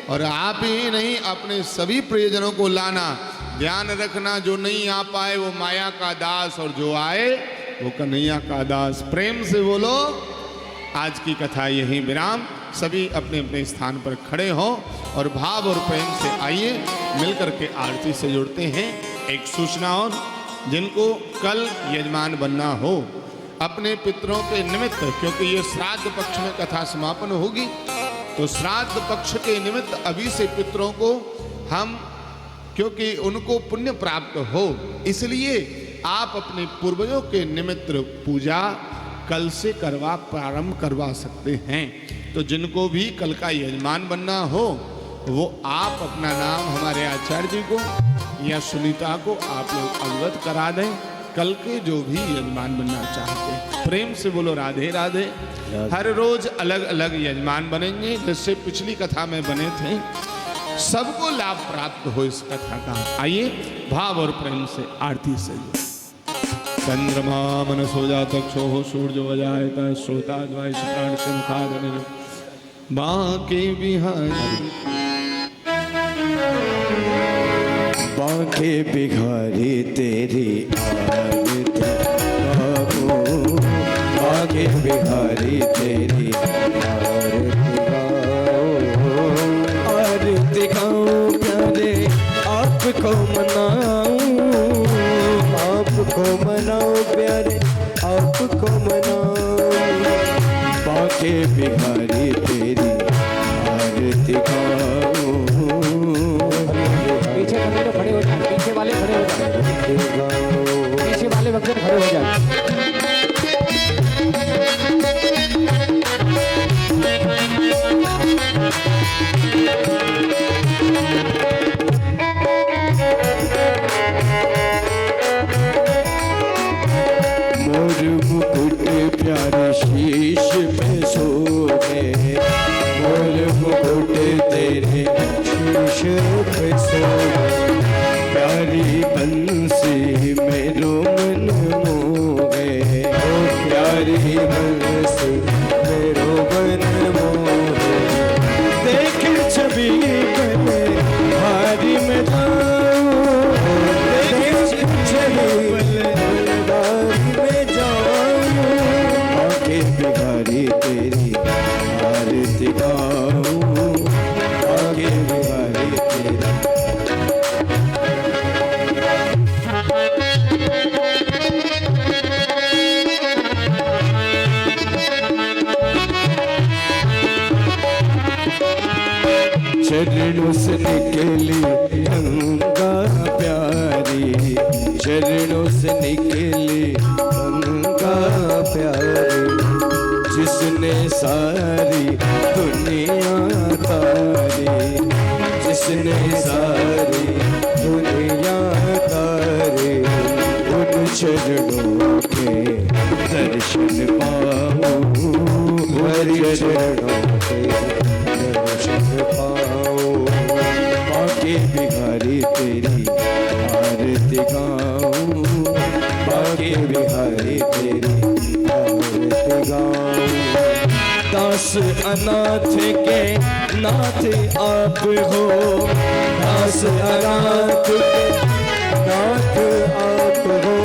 और आप ही नहीं अपने सभी प्रियजनों को लाना। ध्यान रखना, जो नहीं आ पाए वो माया का दास और जो आए वो कन्हैया का दास। प्रेम से बोलो। आज की कथा यहीं विराम। सभी अपने अपने स्थान पर खड़े हों और भाव और प्रेम से आइए मिलकर के आरती से जुड़ते हैं। एक सूचना और, जिनको कल यजमान बनना हो अपने पितरों के निमित्त, क्योंकि ये श्राद्ध पक्ष में कथा समापन होगी, तो श्राद्ध पक्ष के निमित्त अभी से पितरों को हम, क्योंकि उनको पुण्य प्राप्त हो, इसलिए आप अपने पूर्वजों के निमित्त पूजा कल से प्रारंभ करवा सकते हैं। तो जिनको भी कल का यजमान बनना हो वो आप अपना नाम हमारे आचार्य जी को या सुनीता को आप लोग अवगत करा दें। कल के जो भी यजमान बनना चाहते हैं, प्रेम से बोलो राधे राधे। हर रोज अलग अलग यजमान बनेंगे, जैसे पिछली कथा में बने थे। सबको लाभ प्राप्त हो इस कथा का। आइए भाव और प्रेम से आरती से। चंद्रमा मनसो जातक्षो हो सूर्य बजायता श्रोता द्वाय प्राण से मुखादन बांके बिहारी, बांके बिहारी तेरी आरती गाओ, बांके बिहारी तेरी आरती गाओ, आरती गाओ प्यारे आपको मनाओ, आपको मनाओ प्यारे आपको मनाओ, बांके बिहारी तेरी आरती गाओ। पीछे खड़े तो खड़े हो जाए, पीछे वाले खड़े हो जाए, पीछे वाले भक्तजन खड़े हो जाए। मोर मुकुट प्यारे शीश पे सोहे, मोर मुकुट तेरे शीश पे सोहे, प्यारी बंसी मेरो मन मोहे, ओ प्यारी बंसी मेरो मन मोहे, देख छवि बने भारी में जाऊं, देख छवि बने भारी में जाऊं, आके बिहारी तेरी आरती गाऊं, आके बिहारी तेरी। चरणों से निकली गंगा प्यारी, चरणों से निकली गंगा प्यारी, जिसने सारी दुनिया तारी, जिसने सारी दुनिया तारी, उन चरणों के दर्शन पाऊं, हरि चरणों के दर्शन पाओ, बांके बिहारी तेरी आरती गाऊं, बांके बिहारी तेरी आरती गाऊं। दास अनाथ के नाथ आप हो, दास अनाथ के नाथ आप हो,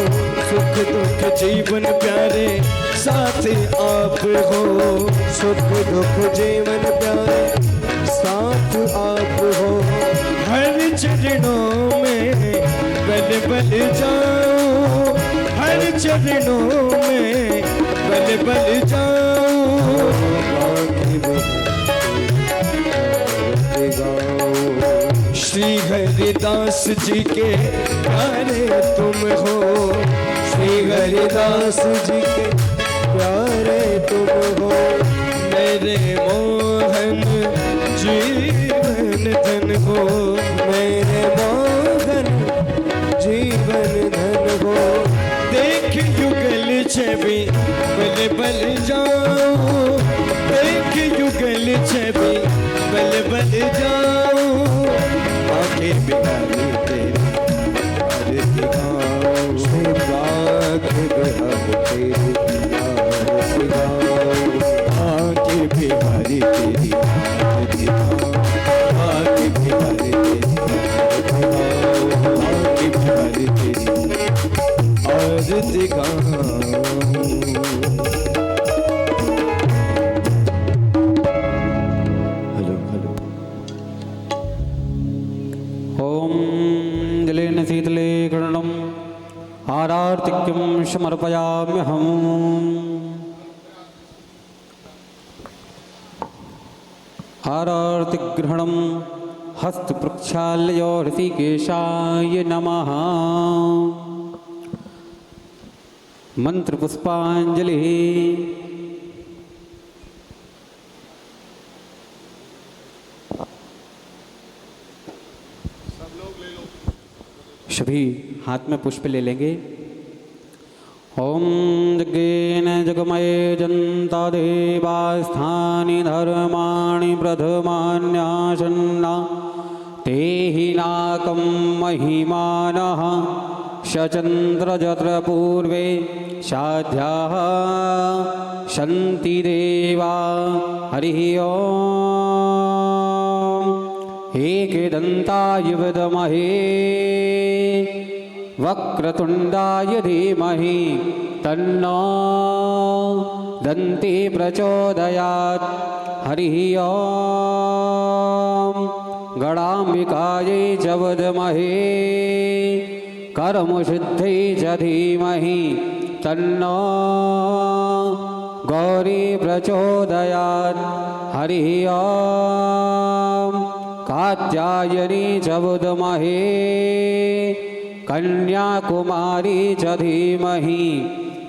सुख दुख जीवन प्यारे साथ आप हो, सुख दुख जीवन प्यारे साथ आप हो, हर चरणों में बल बल जाओ, हर चरणों में बल बल जाओ, बांके बिहारी गाओ। श्री हरिदास जी के प्यारे तुम हो, श्री हरिदास जी के प्यारे तुम हो। मेरे मोहन जीवन धन हो, मेरे मोहन जीवन धन हो। देख युगल छवि बल बल जाऊं, देख युगल छवि बल बल जाऊं। आंखें बिहारी तेरी आरती गाऊं, आंखें बिहारी तेरी आरती गाऊं। आंखें बिहारी तेरी आरती गाऊं, आंखें बिहारी तेरी आरती गाऊं, आंखें बिहारी तेरी आरती गाऊं। जलेन शीतले गृणम आरार्तिक्यं समर्पयाम्यहम्। आरार्तिग्रहणं हस्तप्रक्षाल्य ऋषिकेशाय नमः। मंत्रपुष्पांजलि। सभी हाथ में पुष्प ले लेंगे। ओम यज्ञेन जगमये जन्ता देवास्थानि धर्माणि प्रथमान्यासन्ना ते हि नाकं महिमानः शचन्द्र यत्र पूर्वे साध्याः सन्ति देवा। हरिः ओम्। एकदन्ताय विद्महे वक्रतुण्डाय धीमहि तन्नो दन्ती प्रचोदयात्। हरिः ओम्। गणाम्बिकायै च विद्महे कर्मसिद्ध्यै च धीमहि तन्नो गौरी प्रचोदयात्। हरिः ओम्। कात्यायनी च विद्महे कन्याकुमारी च धीमहि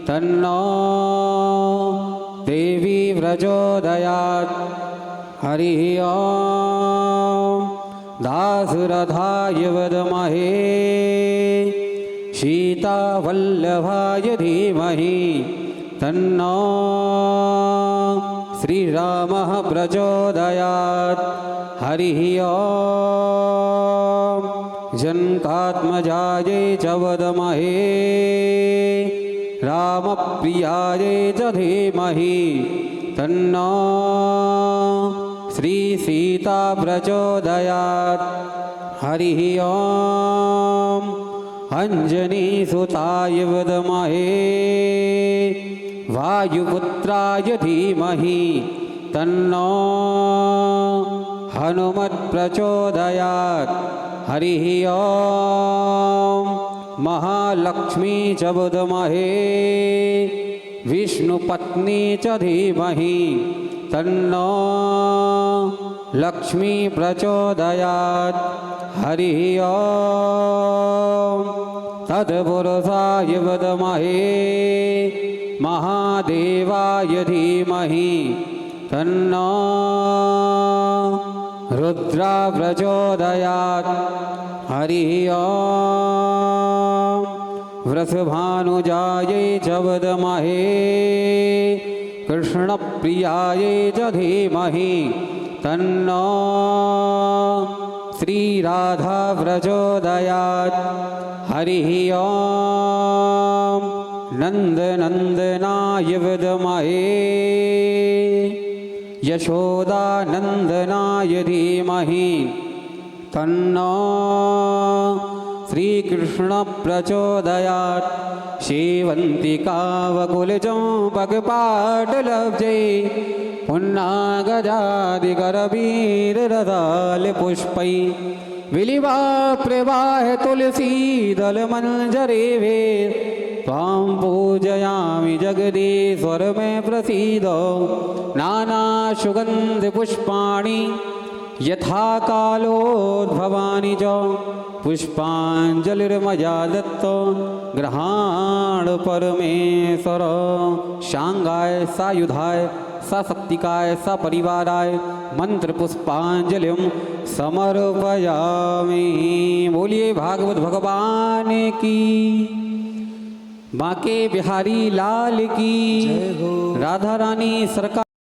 तन्नो देवी प्रचोदयात्। हरिः ओम्। दाशरथाय विद्महे सीतावल्लभाय धीमहि तन्नो श्रीरामः प्रचोदयात्। हरिः ओम्। जनकात्मजायै च विद्महे रामप्रियायै च धीमहि तन्नो श्रीसीता प्रचोदयात्। हरिः ओम्। अंजनीसुताय विद्महे वायुपुत्राय धीमहि तन्नो हनुमत् प्रचोदयात्। हरिः ओम्। महालक्ष्मी च विद्महे विष्णुपत्नी च धीमहि तन्नो लक्ष्मी प्रचोदयात्। हरिः ओम्। तत्पुरुषाय विद्महे महादेवाय धीमहि तन्नो रुद्रा प्रचोदयात्। हरिः ओम्। वृषभानुजायै च विद्महे कृष्णप्रियायै च धीमहि तन्नो श्रीराधा प्रचोदयात्। हरिः ओम्। नन्दनन्दनाय विद्महे यशोदानन्दनाय धीमहि तन्नो श्रीकृष्ण प्रचोदयात्। सेवन्तिकावकुलचम्पकपाटलब्जै पुन्नागजादिकरवीररथालपुष्पै विलिवाप्रवाह तुलसीदलमञ्जरेभे त्वां पूजयामि जगदीश्वर मे प्रसीद। नानासुगन्धपुष्पाणि यथा कालोद्भवानि च पुष्पाञ्जलिर्मया दत्तो ग्रहाण परमेश्वर शांगाय सायुधाय सशक्तिकाय सपरिवाराय मंत्र पुष्पांजलिम समर्पयामि। बोलिए भागवत भगवान की, बांके बिहारी लाल की, राधा रानी सरकार